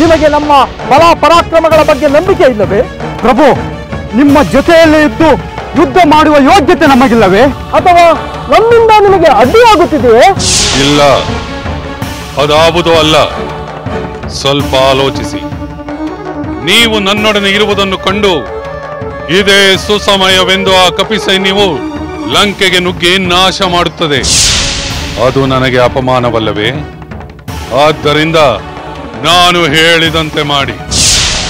[SPEAKER 16] ನಿಮಗೆ ನಮ್ಮ ಬಲ ಪರಾಕ್ರಮಗಳ ಬಗ್ಗೆ ನಂಬಿಕೆ ಇಲ್ಲವೇ? ಪ್ರಭು, ನಿಮ್ಮ ಜೊತೆಯಲ್ಲೇ ಇದ್ದು ಯುದ್ಧ ಮಾಡುವ ಯೋಗ್ಯತೆ ನಮಗಿಲ್ಲವೇ? ಅಥವಾ ನಮ್ಮಿಂದ ನಿಮಗೆ ಅಡ್ಡಿಯಾಗುತ್ತಿದೆಯೇ?
[SPEAKER 7] ಇಲ್ಲ, ಅದಾವುದೂ ಅಲ್ಲ. ಸ್ವಲ್ಪ ಆಲೋಚಿಸಿ. ನೀವು ನನ್ನೊಡನೆ ಇರುವುದನ್ನು ಕಂಡು ಇದೇ ಸುಸಮಯವೆಂದು ಆ ಕಪಿ ಸೈನ್ಯವು ಲಂಕೆಗೆ ನುಗ್ಗಿ ನಾಶ ಮಾಡುತ್ತದೆ. ಅದು ನನಗೆ ಅಪಮಾನವಲ್ಲವೇ? ಆದ್ದರಿಂದ ನಾನು ಹೇಳಿದಂತೆ ಮಾಡಿ.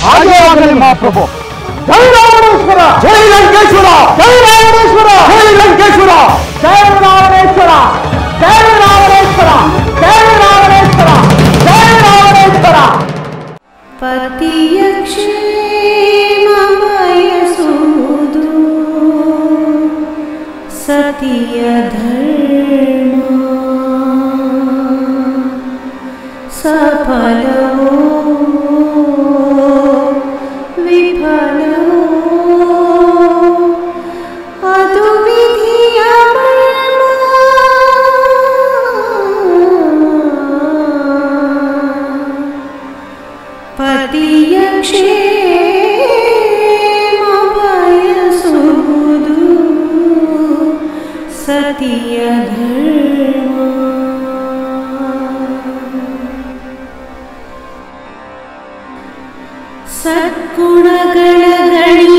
[SPEAKER 16] ಹಾಗೆ ಆಗಲಿ ಮಹಾಪ್ರಭು. ಜೈ ರಾವಣೇಶ್ವರ, ಜೈ ಲಂಕೇಶ್ವರ, ಜೈ ರಾವಣೇಶ್ವರ, ಜೈ ಲಂಕೇಶ್ವರ, ಜೈ ರಾವಣೇಶ್ವರ, ಜೈ ರಾವಣೇಶ್ವರ, ಜೈ ರಾವಣೇಶ್ವರ, ಜೈ ರಾವಣೇಶ್ವರ.
[SPEAKER 17] ಪತಿಯ ಕ್ಷೇಮ ಬಯಸುವುದು ಸತಿಯ ಧರ್ಮ, ಸಫಲವೋ ವಿಫಲವೋ ಅದು ವಿಧಿಯ ಪತಿಯ ಕ್ಷೇಮ ಬಯಸುವುದು ಸತಿಯ ಧರ್ಮ. ಸದ್ಗುಣಗಳ ಗಣಿ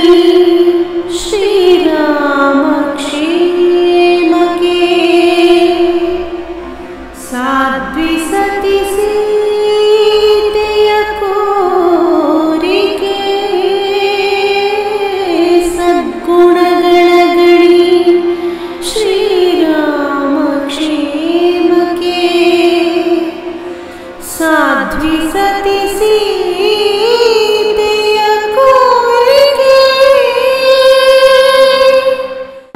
[SPEAKER 17] ಶ್ರೀರಾಮ ಕ್ಷೇಮಕ್ಕೆ ಸಾಧ್ವಿ ಸತಿ ಸೀತೆಯ ಕೋರಿಕೆ. ಸದ್ಗುಣಗಳ ಗಣಿ ಶ್ರೀರಾಮ ಕ್ಷೇಮಕ್ಕೆ ಸಾಧ್ವಿ